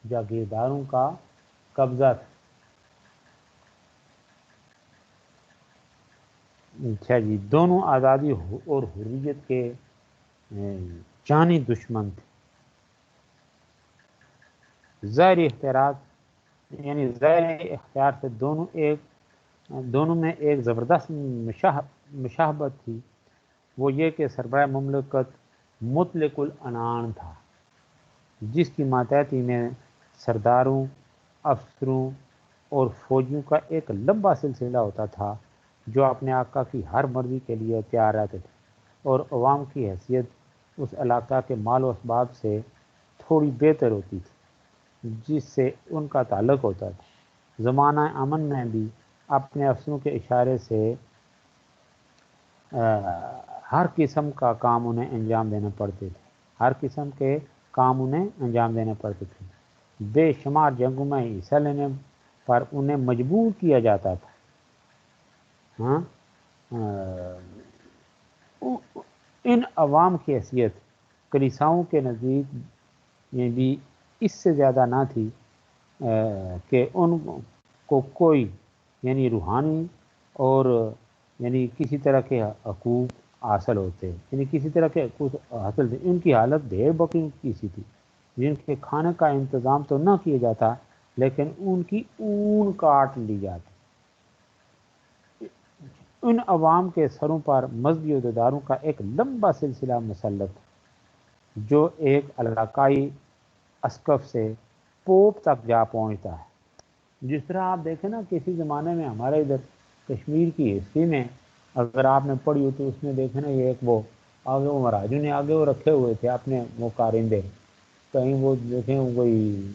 جاگیرداروں کا قبضہ تھا۔ اچھا جی، دونوں آزادی اور حریت کے جانی دشمن تھے۔ ظاہری اختیارات یعنی ظاہری اختیار سے دونوں میں ایک زبردست مشابہت تھی، وہ یہ کہ سربراہ مملکت مطلق العنان تھا، جس کی ماتحتی میں سرداروں، افسروں اور فوجیوں کا ایک لمبا سلسلہ ہوتا تھا جو اپنے آقا کی ہر مرضی کے لیے تیار رہتے تھے، اور عوام کی حیثیت اس علاقہ کے مال و اسباب سے تھوڑی بہتر ہوتی تھی جس سے ان کا تعلق ہوتا تھا۔ زمانہ امن میں بھی اپنے افسروں کے اشارے سے ہر قسم کا کام انہیں انجام دینے پڑتے تھے، ہر قسم کے کام انہیں انجام دینے پڑتے تھے۔ بے شمار جنگوں میں حصہ لینے پر انہیں مجبور کیا جاتا تھا۔ ہاں ان عوام کی حیثیت کلیساؤں کے نزدیک یہ بھی اس سے زیادہ نہ تھی کہ ان کو کوئی یعنی روحانی اور یعنی کسی طرح کے حقوق حاصل ہوتے، یعنی کسی طرح کے حقوق حاصل تھے۔ ان کی حالت بھیڑ بکریوں کی سی تھی جن کے کھانے کا انتظام تو نہ کیا جاتا لیکن ان کی اون کاٹ لی جاتی۔ ان عوام کے سروں پر مذہبی عہدیداروں کا ایک لمبا سلسلہ مسلط جو ایک علاقائی اسقف سے پوپ تک جا پہنچتا ہے. جس طرح آپ دیکھیں نا کسی زمانے میں ہمارے ادھر کشمیر کی ہسٹری میں اگر آپ نے پڑھی ہو تو اس میں دیکھیں نا یہ ایک وہ آگے وہ مہاراجوں نے آگے وہ رکھے ہوئے تھے اپنے وہ کارندے, کہیں وہ دیکھیں کوئی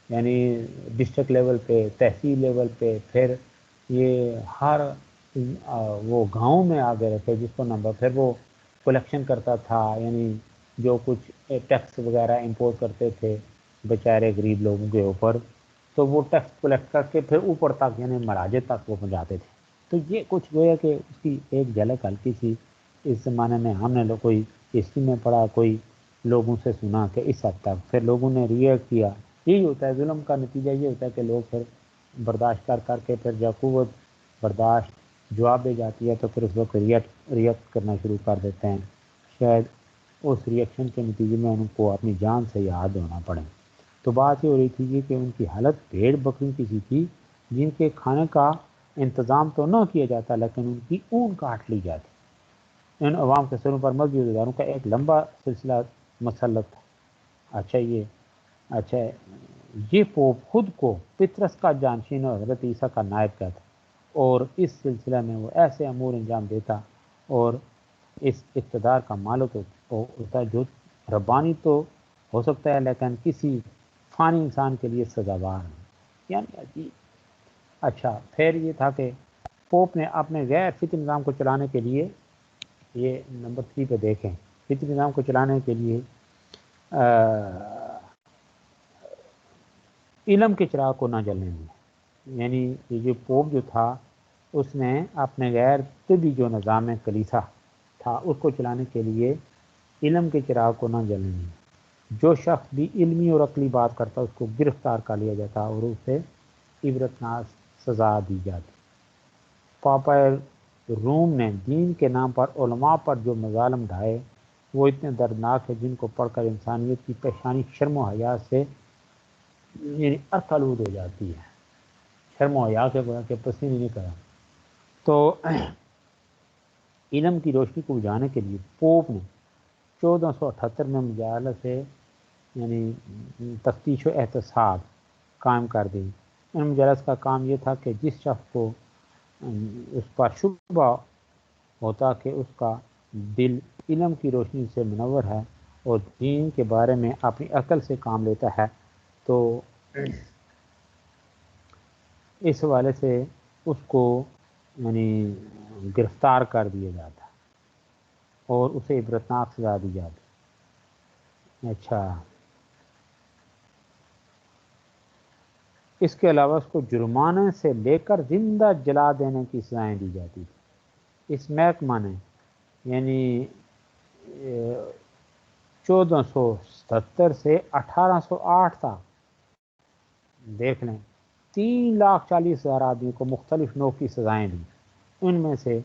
یعنی ڈسٹرکٹ لیول پہ, تحصیل لیول پہ, پھر یہ ہر وہ گاؤں میں آگے رکھے جس کو نمبر, پھر وہ کلیکشن کرتا تھا, یعنی جو کچھ ٹیکس وغیرہ امپورٹ کرتے تھے بیچارے غریب لوگوں کے اوپر, تو وہ ٹیکس کلیکٹ کر کے پھر اوپر تک یعنی مہاراجے تک وہ پہنچاتے تھے. تو یہ کچھ گویا کہ اس کی ایک جھلک ہلکی سی اس زمانے میں ہم نے کوئی ہسٹری میں پڑھا, کوئی لوگوں سے سنا کہ اس حد تک پھر لوگوں نے ریئیکٹ کیا. یہی ہوتا ہے ظلم کا نتیجہ, یہ ہوتا ہے کہ لوگ پھر برداشت کر کے پھر جب قوت برداشت جواب دے جاتی ہے تو پھر اس وقت ریئیکٹ کرنا شروع کر دیتے ہیں. شاید اس ریئیکشن کے نتیجے میں ان کو اپنی جان سے یاد ہونا پڑے. تو بات یہ ہو رہی تھی کہ ان کی حالت بھیڑ بکریوں کی سی تھی جن کے کھانے کا انتظام تو نہ کیا جاتا لیکن ان کی اون کاٹ لی جاتی. ان عوام کے سروں پر مذہبی اداروں کا ایک لمبا سلسلہ مسلط تھا. اچھا یہ پوپ خود کو پطرس کا جانشین اور حضرت عیسیٰ کا نائب کہتا اور اس سلسلہ میں وہ ایسے امور انجام دیتا اور اس اقتدار کا مالک ہوتا جو ربانی تو ہو سکتا ہے لیکن کسی فانی انسان کے لیے سزاوار ہے. یعنی عجیب. اچھا پھر یہ تھا کہ پوپ نے اپنے غیر فطری نظام کو چلانے کے لیے, یہ نمبر 3 پہ دیکھیں, فطری نظام کو چلانے کے لیے علم کے چراغ کو نہ جلنے دیا. یعنی یہ جو پوپ جو تھا اس نے اپنے غیر طبی جو نظام کلیسا تھا اس کو چلانے کے لیے علم کے چراغ کو نہ جلنے دیا. جو شخص بھی علمی اور عقلی بات کرتا اس کو گرفتار کر لیا جاتا اور اسے عبرتناک سزا دی جاتی. پاپا روم نے دین کے نام پر علماء پر جو مظالم ڈھائے وہ اتنے دردناک ہے جن کو پڑھ کر انسانیت کی پیشانی شرم و حیا سے یعنی ارتالود ہو جاتی ہے. شرم و حیا کے پسینے نہیں کرا. تو علم کی روشنی کو بجھانے کے لیے پوپ نے 1478 میں مجالس سے یعنی تفتیش و احتساب قائم کر دی. ان مجالس کا کام یہ تھا کہ جس شخص کو اس پر شبہ ہوتا کہ اس کا دل علم کی روشنی سے منور ہے اور دین کے بارے میں اپنی عقل سے کام لیتا ہے تو اس حوالے سے اس کو یعنی گرفتار کر دیا جاتا اور اسے عبرتناک سزا دی جاتی. اچھا اس کے علاوہ اس کو جرمانے سے لے کر زندہ جلا دینے کی سزائیں دی جاتی تھی. اس محکمہ نے یعنی 1477 سے 1808 تک دیکھ لیں 3,40,000 آدمی کو مختلف نوع کی سزائیں دیں. ان میں سے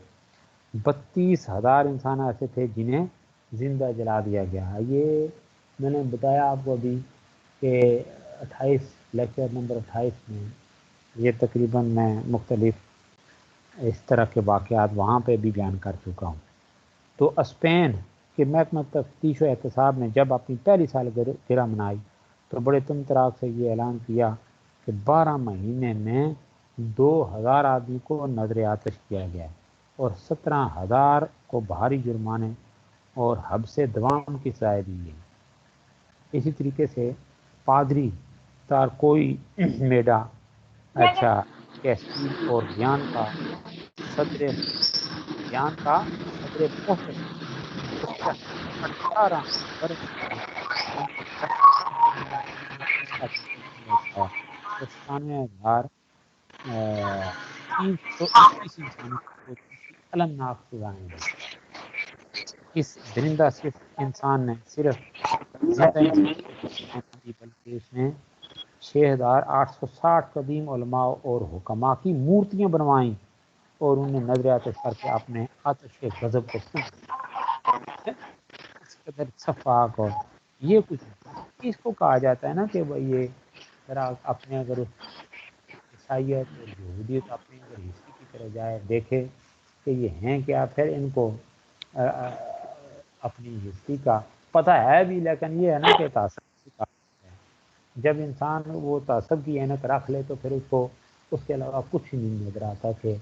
32,000 انسان ایسے تھے جنہیں زندہ جلا دیا گیا. یہ میں نے بتایا آپ کو ابھی کہ 28 لیکچر نمبر 28 میں یہ تقریباً میں مختلف اس طرح کے واقعات وہاں پہ بھی بیان کر چکا ہوں. تو اسپین کے محکمہ تفتیش و احتساب نے جب اپنی پہلی سالگرہ منائی تو بڑے تمطراق سے یہ اعلان کیا کہ 12 مہینے میں 2,000 آدمی کو نظر آتش کیا گیا اور 17,000 کو بھاری جرمانے اور حبس دوام کی سزائیں دی گئی. اسی طریقے سے پادری تارکوئی میڈا اچھا کیسٹیل اور گیان کا صدر محتشم اس پر 18 برس ان کو اور 96,321 انسانوں کو المناک سزائیں دی. اس درندہ صرف انسان نے صرف زندہ انسان نہیں بلکہ اس نے 6,860 قدیم علماء اور حکماء کی مورتیاں بنوائیں اور انہیں نظر آتش کر کے اپنے آتش کے غضب کو اس قدر صفاق اور یہ کچھ اس کو کہا جاتا ہے نا کہ بھائی یہ ذرا اپنے اگر عیسائیت اور یہودیت اپنے اگر ہسٹری کی طرح جائے دیکھے کہ یہ ہیں کیا پھر ان کو اپنی ہسٹری کا پتہ ہے بھی لیکن یہ ہے نا کہ تاثر جب انسان وہ تعصب کی اینک رکھ لے تو پھر اس کو اس کے علاوہ کچھ نہیں نظر آتا کہ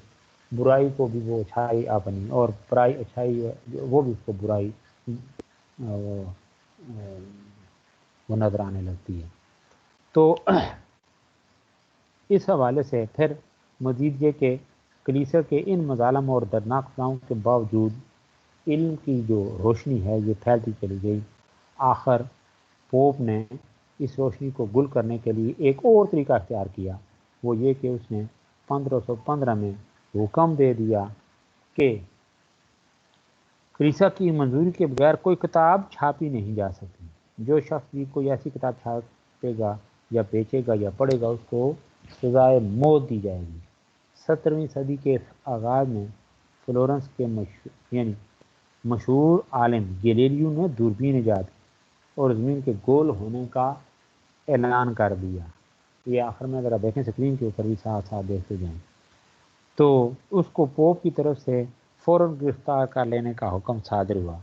برائی کو بھی وہ اچھائی اپنی اور برائی اچھائی وہ بھی اس کو برائی وہ نظر آنے لگتی ہے۔ تو اس حوالے سے پھر مزید یہ کہ کلیسا کے ان مظالم اور دردناک سزاؤں کے باوجود علم کی جو روشنی ہے یہ پھیلتی چلی گئی۔ آخر پوپ نے اس روشنی کو گل کرنے کے لیے ایک اور طریقہ اختیار کیا، وہ یہ کہ اس نے 1515 میں حکم دے دیا کہ کلیسا کی منظوری کے بغیر کوئی کتاب چھاپی نہیں جا سکتی۔ جو شخص بھی کوئی ایسی کتاب چھاپے گا یا بیچے گا یا پڑھے گا اس کو سزائے موت دی جائے گی۔ 17ویں صدی کے آغاز میں فلورنس کے مشہور عالم گیلیلیو نے دوربین ایجاد کی اور زمین کے گول ہونے کا اعلان کر دیا۔ یہ آخر میں ذرا دیکھیں اسکرین کے اوپر بھی ساتھ ساتھ دیکھتے جائیں تو اس کو پوپ کی طرف سے فوراً گرفتار کر لینے کا حکم صادر ہوا۔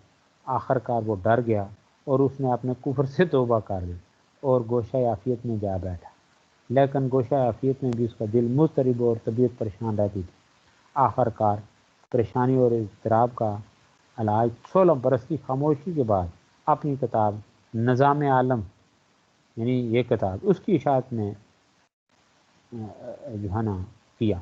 آخر کار وہ ڈر گیا اور اس نے اپنے کفر سے توبہ کر لی اور گوشہ عافیت میں جا بیٹھا، لیکن گوشہ عافیت میں بھی اس کا دل مضطرب اور طبیعت پریشان رہتی تھی۔ آخر کار پریشانی اور اضطراب کا علاج 16 برس کی خاموشی کے بعد اپنی کتاب نظام عالم یعنی یہ کتاب اس کی اشاعت میں جو ہے نا کیا۔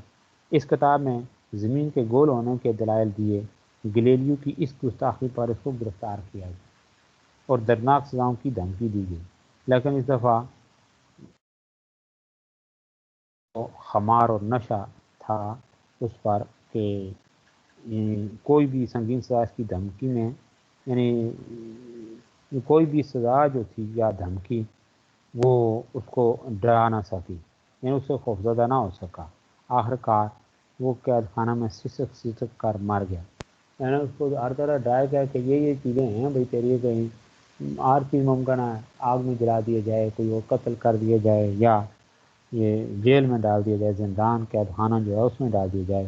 اس کتاب میں زمین کے گول ہونے کے دلائل دیے۔ گلیلیو کی اس گستاخی پر اس کو گرفتار کیا گیا اور دردناک سزاؤں کی دھمکی دی گئی، لیکن اس دفعہ خمار اور نشہ تھا اس پر کہ کوئی بھی سنگین سزا کی دھمکی میں یعنی کوئی بھی سزا جو تھی یا دھمکی وہ اس کو ڈرا نہ سکی، یعنی اس سے خوفزدہ نہ ہو سکا۔ آخر کار وہ قید خانہ میں سسک کر مر گیا، یعنی اس کو ہر طرح ڈرایا گیا کہ یہ چیزیں ہیں بھائی تیری، کہیں ہر چیز ممکن ہے، آگ میں جلا دیا جائے، کوئی وہ قتل کر دیا جائے یا یہ جیل میں ڈال دیا جائے، زندان قید خانہ جو ہے اس میں ڈال دیا جائے۔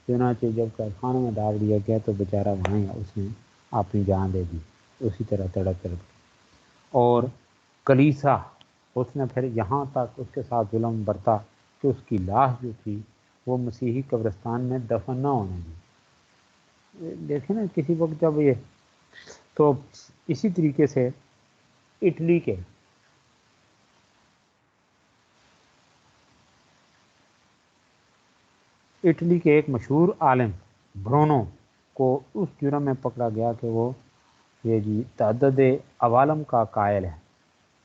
چنانچہ جب قید خانے میں ڈال دیا گیا تو بیچارہ وہاں اس نے اپنی جان دے دی، اسی طرح تڑپ اور کلیسا اس نے پھر یہاں تک اس کے ساتھ ظلم برتا کہ اس کی لاش جو تھی وہ مسیحی قبرستان میں دفن نہ ہونے دی۔ دیکھیں نا کسی وقت جب یہ تو اسی طریقے سے اٹلی کے ایک مشہور عالم برونو کو اس جرم میں پکڑا گیا کہ وہ یہ جی تعدد عوالم کا قائل ہے،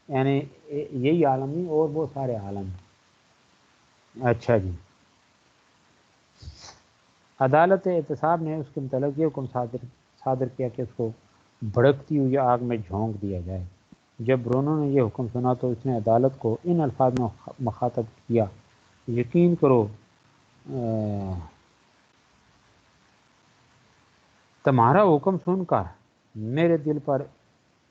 یعنی یہی عالم نہیں اور بہت سارے عالم ہیں۔ اچھا جی، عدالت احتساب نے اس کے متعلق یہ حکم صادر کیا کہ اس کو بھڑکتی ہوئی آگ میں جھونک دیا جائے۔ جب برونو نے یہ حکم سنا تو اس نے عدالت کو ان الفاظ میں مخاطب کیا، یقین کرو تمہارا حکم سن کر میرے دل پر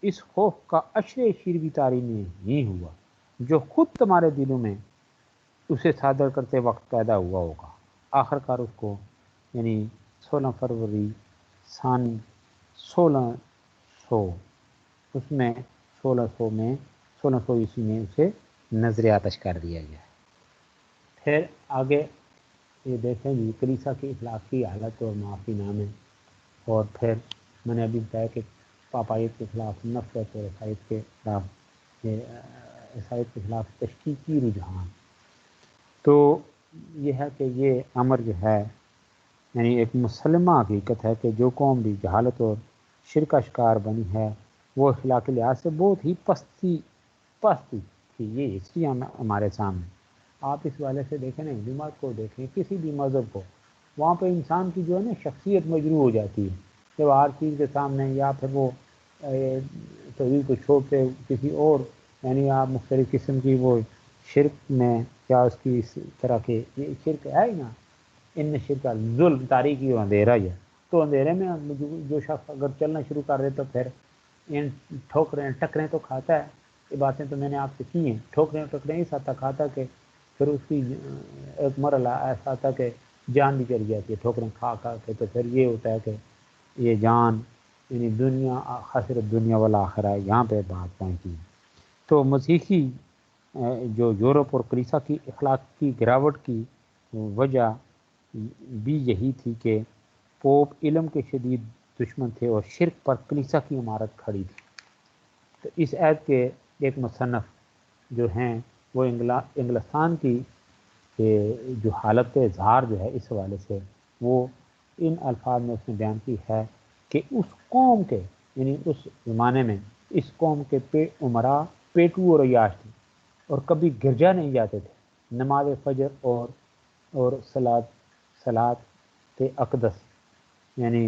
اس خوف کا عشرے شیر بھی طاری نہیں ہوا جو خود تمہارے دلوں میں اسے صادر کرتے وقت پیدا ہوا ہوگا۔ آخر کار اس کو یعنی 16 فروری سن 1600 اس میں 1600 عیسوی میں اسے نظر آتش کر دیا گیا۔ پھر آگے یہ دیکھیں جی کلیسا کی اخلاقی حالت اور معافی نامے، اور پھر میں نے ابھی بتایا کہ پاپائیت کے خلاف نفرت اور عیسائیت کے خلاف تشکیکی رجحان۔ تو یہ ہے کہ یہ امر جو ہے یعنی ایک مسلمہ حقیقت ہے کہ جو قوم بھی جہالت اور شرک کا شکار بنی ہے وہ اخلاقی لحاظ سے بہت ہی پستی تھی۔ یہ ہسٹری ہمارے سامنے، آپ اس والے سے دیکھیں نا، ہندو مت کو دیکھیں، کسی بھی مذہب کو، وہاں پہ انسان کی جو ہے نا شخصیت مجروح ہو جاتی ہے جب ہر چیز کے سامنے، یا پھر وہ توحید کو چھوڑ کے کسی اور یعنی آپ مختلف قسم کی وہ شرک میں کیا اس کی اس طرح کے یہ شرک ہے ہی نا، ان شرک ظلم تاریکی و اندھیرا ہی ہے۔ تو اندھیرے میں جو شخص اگر چلنا شروع کر دے تو پھر ان ٹھوکریں ٹکریں تو کھاتا ہے، یہ باتیں تو میں نے آپ سے کی ہیں، ٹھوکریں اس حد تک کھاتا کہ پھر اس کی ایک مرحلہ ایسا آتا کہ جان بھی چلی جاتی ہے ٹھوکریں کھا کے، تو پھر یہ ہوتا ہے کہ یہ جان یعنی دنیا خسرت دنیا والا آخرہ یہاں پہ بات پہنچی ہے۔ تو مسیحی جو یورپ اور کلیسا کی اخلاقی گراوٹ کی وجہ بھی یہی تھی کہ پوپ علم کے شدید دشمن تھے اور شرک پر کلیسا کی عمارت کھڑی تھی۔ تو اس عہد کے ایک مصنف جو ہیں وہ انگلستان کی جو حالت اظہار جو ہے اس حوالے سے وہ ان الفاظ میں اس نے بیان کی ہے کہ اس قوم کے یعنی اس زمانے میں اس قوم کے عمرا پیٹو اور عیاش تھے اور کبھی گرجا نہیں جاتے تھے۔ نماز فجر اور صلاۃ اقدس یعنی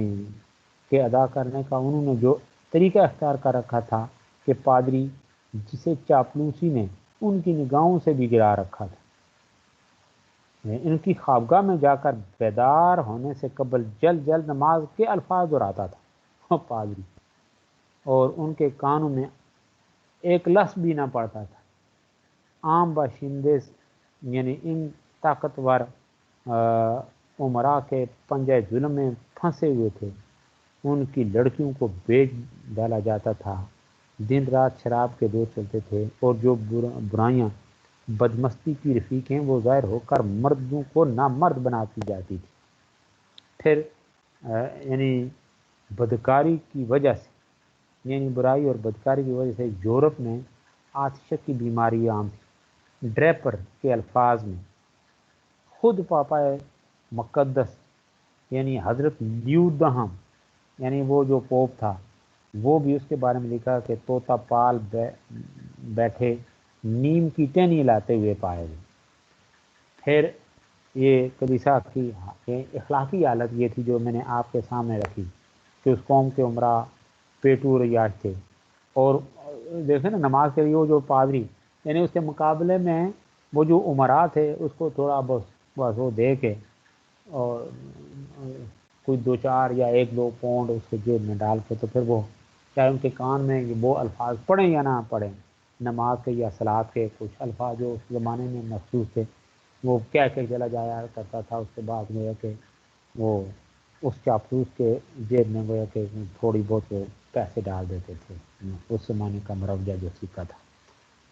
کہ ادا کرنے کا انہوں نے جو طریقہ اختیار کر رکھا تھا کہ پادری جسے چاپلوسی نے ان کی نگاہوں سے بھی گرا رکھا تھا، ان کی خوابگاہ میں جا کر بیدار ہونے سے قبل جلد نماز کے الفاظ دہراتا تھا پادری، اور ان کے کانوں میں ایک لفظ بھی نہ پڑتا تھا۔ عام باشندے یعنی ان طاقتور عمرا کے پنجہ ظلم میں پھنسے ہوئے تھے، ان کی لڑکیوں کو بیچ ڈالا جاتا تھا، دن رات شراب کے دور چلتے تھے، اور جو برائیاں بدمستی کی رفیقیں وہ ظاہر ہو کر مردوں کو نامرد بناتی جاتی تھی۔ پھر یعنی بدکاری کی وجہ سے یعنی برائی اور بدکاری کی وجہ سے یورپ میں آتشک کی بیماری عام تھی۔ ڈریپر کے الفاظ میں خود پاپا مقدس یعنی حضرت لیودہم یعنی وہ جو پوپ تھا وہ بھی اس کے بارے میں لکھا کہ طوطا پال بیٹھے نیم کی ٹہنی لاتے ہوئے پائے گئے۔ پھر یہ کلیسا کی اخلاقی حالت یہ تھی جو میں نے آپ کے سامنے رکھی کہ اس قوم کے عمرا پیٹو ریاض تھے، اور دیکھیں نا نماز کے لیے وہ جو پادری یعنی اس کے مقابلے میں وہ جو عمرا تھے اس کو تھوڑا بس وہ دے کے اور کوئی 2-4 یا 1-2 پاؤنڈ اس کے جیب میں ڈال کے تو پھر وہ چاہے ان کے کان میں وہ الفاظ پڑھیں یا نہ پڑھیں نماز کے یا صلاۃ کے کچھ الفاظ جو اس زمانے میں مخصوص تھے وہ کہہ کے چلا جایا کرتا تھا، اس کے بعد گویا کہ وہ اس چاپلوس کے جیب میں گویا کہ تھوڑی بہت وہ پیسے ڈال دیتے تھے، اس زمانے کا مروجہ جو سکہ تھا۔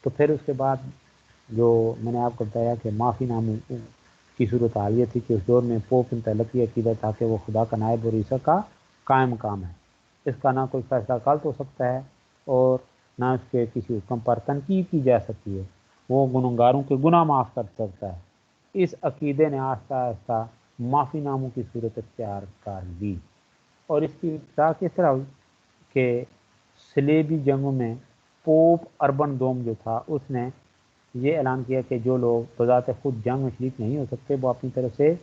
تو پھر اس کے بعد جو میں نے آپ کو بتایا کہ معافی نامے کی صورت حال یہ تھی کہ اس دور میں پوپ انطلقی عقیدہ تھا کہ وہ خدا کا نائب اور عیسیٰ کا قائم مقام ہے، اس کا نہ کوئی فیصلہ غلط ہو سکتا ہے اور نہ اس کے کسی حکم پر تنقید کی جا سکتی ہے، وہ گنہگاروں کے گناہ معاف کر سکتا ہے۔ اس عقیدے نے آہستہ آہستہ معافی ناموں کی صورت اختیار کر لی، اور اس کی ابتدا کس طرح ہوئی کہ صلیبی جنگوں میں پوپ اربن دوم جو تھا اس نے یہ اعلان کیا کہ جو لوگ بذات خود جنگ میں شریک نہیں ہو سکتے وہ اپنی طرف سے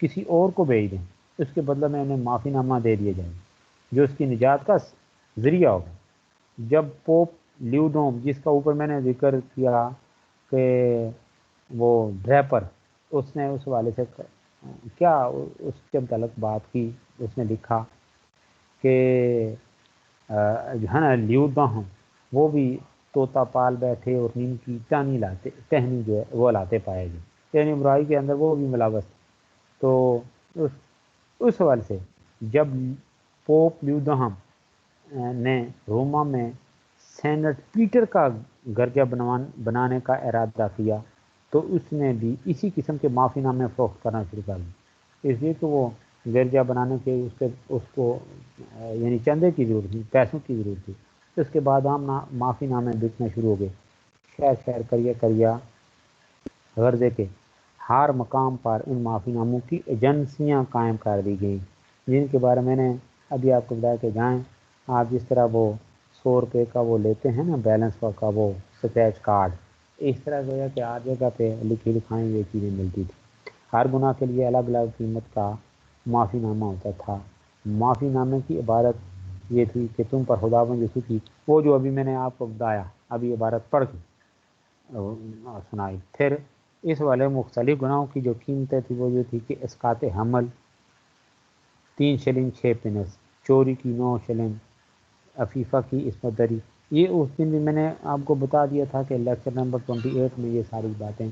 کسی اور کو بھیج دیں، اس کے بدلے میں انہیں معافی نامہ دے دیا جائے جو اس کی نجات کا ذریعہ ہوگا۔ جب پوپ لیودوم جس کا اوپر میں نے ذکر کیا کہ وہ ڈریپر اس نے اس والے سے کیا اس کے متعلق بات کی، اس نے لکھا کہ جو ہے نا لیودوم وہ بھی طوطا پال بیٹھے اور نیم کی ٹہنی جو ہے وہ لاتے پائے گئے، ٹہنی برائی کے اندر وہ بھی ملوث تھے۔ تو اس حوالے سے جب پوپ لیودوم نے روما میں سینٹ پیٹر کا گرجا بنانے کا ارادہ کیا تو اس نے بھی اسی قسم کے معافی نامے فروخت کرنا شروع کر دی، اس لیے کہ وہ گرجا بنانے کے اس کو یعنی چندے کی ضرورت تھی، پیسوں کی ضرورت تھی۔ اس کے بعد ہم معافی نامے بکنے شروع ہو گئے، شہر کریا غرضے کے ہر مقام پر ان معافی ناموں کی ایجنسیاں قائم کر دی گئیں، جن کے بارے میں نے ابھی آپ کو بتایا کہ جائیں آپ جس طرح وہ 100 روپے کا وہ لیتے ہیں نا بیلنس کا وہ اسکریچ کارڈ، اس طرح گویا کہ ہر جگہ پہ لکھائیں ہوئی چیزیں ملتی تھی، ہر گناہ کے لیے الگ الگ قیمت کا معافی نامہ ہوتا تھا۔ معافی نامے کی عبارت یہ تھی کہ تم پر خداوند یسوع کی وہ جو ابھی میں نے آپ کو بتایا ابھی عبارت پڑھ کے سنائی۔ پھر اس والے مختلف گناہوں کی جو قیمتیں تھی وہ یہ تھی کہ اسقاط حمل 3 شلنگ 6 پنس، چوری کی 9 شلنگ، عفیفہ کی عصمت دری۔ یہ اس دن بھی میں نے آپ کو بتا دیا تھا کہ لیکچر نمبر 28 میں یہ ساری باتیں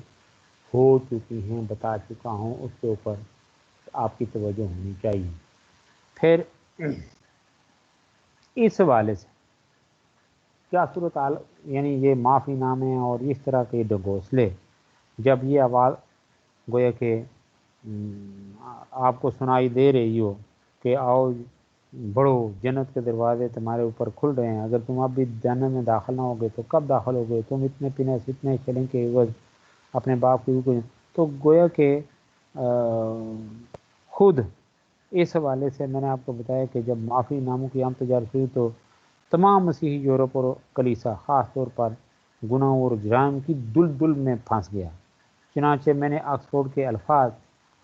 ہو چکی ہیں، بتا چکا ہوں، اس کے اوپر آپ کی توجہ ہونی چاہیے۔ پھر اس حوالے سے کیا صورت حال، یعنی یہ معافی نامے اور اس طرح کے ڈھنگوسلے جب یہ آواز گویا کہ آپ کو سنائی دے رہی ہو کہ آؤ بڑھو، جنت کے دروازے تمہارے اوپر کھل رہے ہیں، اگر تم اب بھی جنت میں داخل نہ ہوگے تو کب داخل ہوگے، تم اتنے پینے اتنے چلیں کہ عوض اپنے باپ کی کوئی، تو گویا کہ خود اس حوالے سے میں نے آپ کو بتایا کہ جب معافی ناموں کی عام تجارت ہوئی تو تمام مسیحی یورپ اور کلیسا خاص طور پر گناہوں اور جرائم کی دل میں پھنس گیا۔ چنانچہ میں نے آکسفورڈ کے الفاظ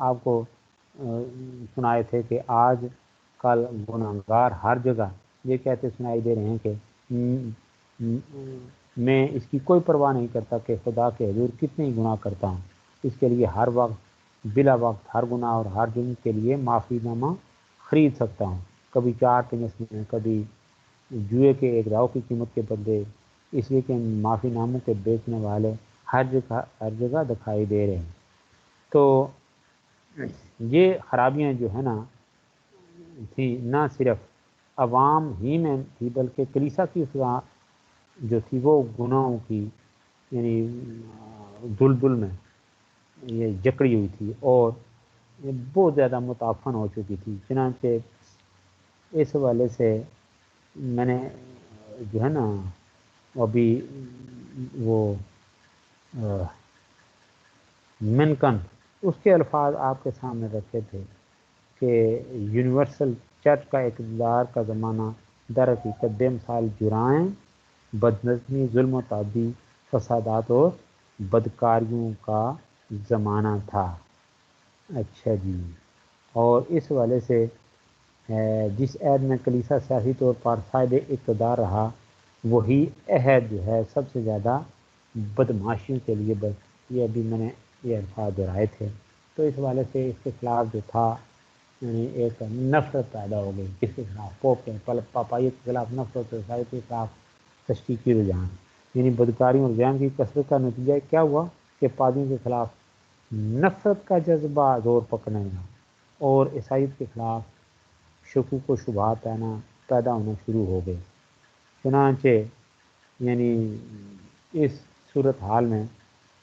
آپ کو سنائے تھے کہ آج کل گناہگار ہر جگہ یہ کہتے سنائی دے رہے ہیں کہ میں اس کی کوئی پرواہ نہیں کرتا کہ خدا کے حضور کتنے ہی گناہ کرتا ہوں، اس کے لیے ہر وقت بلا وقت ہر گناہ اور ہر جرم کے لیے معافی نامہ خرید سکتا ہوں، کبھی 4 پینس میں، کبھی جوئے کے 1 راؤ کی قیمت کے بدلے، اس لیے کہ معافی ناموں کے بیچنے والے ہر جگہ دکھائی دے رہے ہیں۔ تو یہ خرابیاں جو ہے نا تھی، نہ صرف عوام ہی میں تھی بلکہ کلیسا کی فضا جو تھی وہ گناہوں کی یعنی دل میں یہ جکڑی ہوئی تھی اور یہ بہت زیادہ متعفن ہو چکی تھی۔ چنانچہ اس حوالے سے میں نے جو ہے نا ابھی وہ منکن اس کے الفاظ آپ کے سامنے رکھے تھے کہ یونیورسل چرچ کا اقتدار کا زمانہ در حقیقت بے مثال جرائم، بدنظمی، ظلم و تعدی، فسادات اور بدکاریوں کا زمانہ تھا۔ اچھا جی، اور اس حوالے سے جس عہد میں کلیسا سیاسی طور پر صاحب اقتدار رہا، وہی عہد جو ہے سب سے زیادہ بدماشیوں کے لیے یہ ابھی میں نے یہ الفاظ دہرائے تھے۔ تو اس حوالے سے اس کے خلاف جو تھا یعنی ایک نفرت پیدا ہو گئی، کس کے خلاف؟ پوپ کے پاپائیت کے خلاف نفرت، عیسائی کے خلاف تشکیقی رجحان، یعنی بدکاریوں اور جرائم کی کثرت کا نتیجہ کیا ہوا کہ پادریوں کے خلاف نفرت کا جذبہ زور پکڑنے لگا اور عیسائیت کے خلاف شکوک و شبہات پیدا ہونا شروع ہو گئے۔ چنانچہ یعنی اس صورتحال میں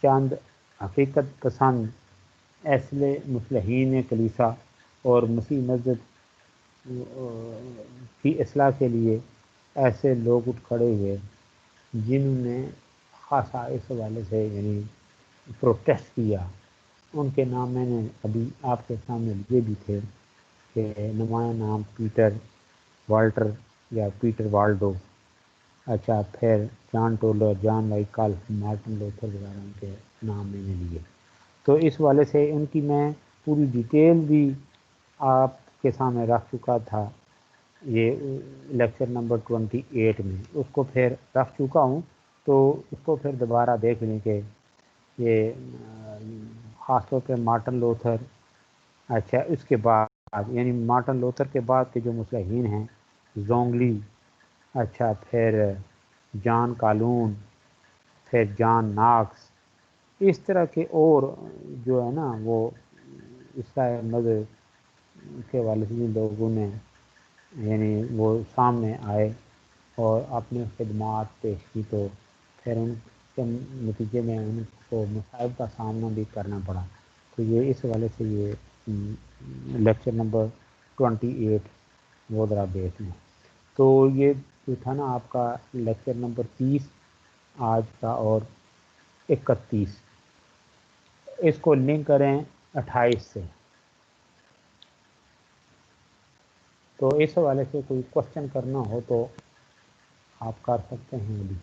چند حقیقت پسند اصل مصلحین کلیسا اور مسیح مسجد کی اصلاح کے لیے ایسے لوگ اٹھ کھڑے ہوئے جنہوں نے خاصا اس حوالے سے یعنی پروٹیسٹ کیا۔ ان کے نام میں نے ابھی آپ کے سامنے لیے بھی تھے کہ نمایاں نام پیٹر والٹر یا پیٹر والڈو، اچھا پھر جان ٹولر، جان وائیکال، مارٹن لوتھر وغیرہ ان کے نام میں نے لیے۔ تو اس والے سے ان کی میں پوری ڈیٹیل بھی آپ کے سامنے رکھ چکا تھا یہ لیکچر نمبر 28 میں، اس کو پھر رکھ چکا ہوں، تو اس کو پھر دوبارہ دیکھ لیں کہ یہ خاص طور پہ مارٹن لوتھر، اچھا اس کے بعد یعنی مارٹن لوتھر کے بعد کے جو مصلحین ہیں، زونگلی، اچھا پھر جان کالون، پھر جان ناکس، اس طرح کے اور جو ہے نا وہ عیسائی مذہب کے والے سے لوگوں نے یعنی وہ سامنے آئے اور اپنی خدمات پیش کی، تو پھر ان کے نتیجے میں ان کو مصائب کا سامنا بھی کرنا پڑا۔ تو یہ اس حوالے سے یہ لیکچر نمبر 28 وہ ذرا دیکھ لیں۔ تو یہ جو تھا نا آپ کا لیکچر نمبر 30 آج کا اور 31، اس کو لنک کریں 28 سے۔ تو اس حوالے سے کوئی کوشچن کرنا ہو تو آپ کر سکتے ہیں ابھی۔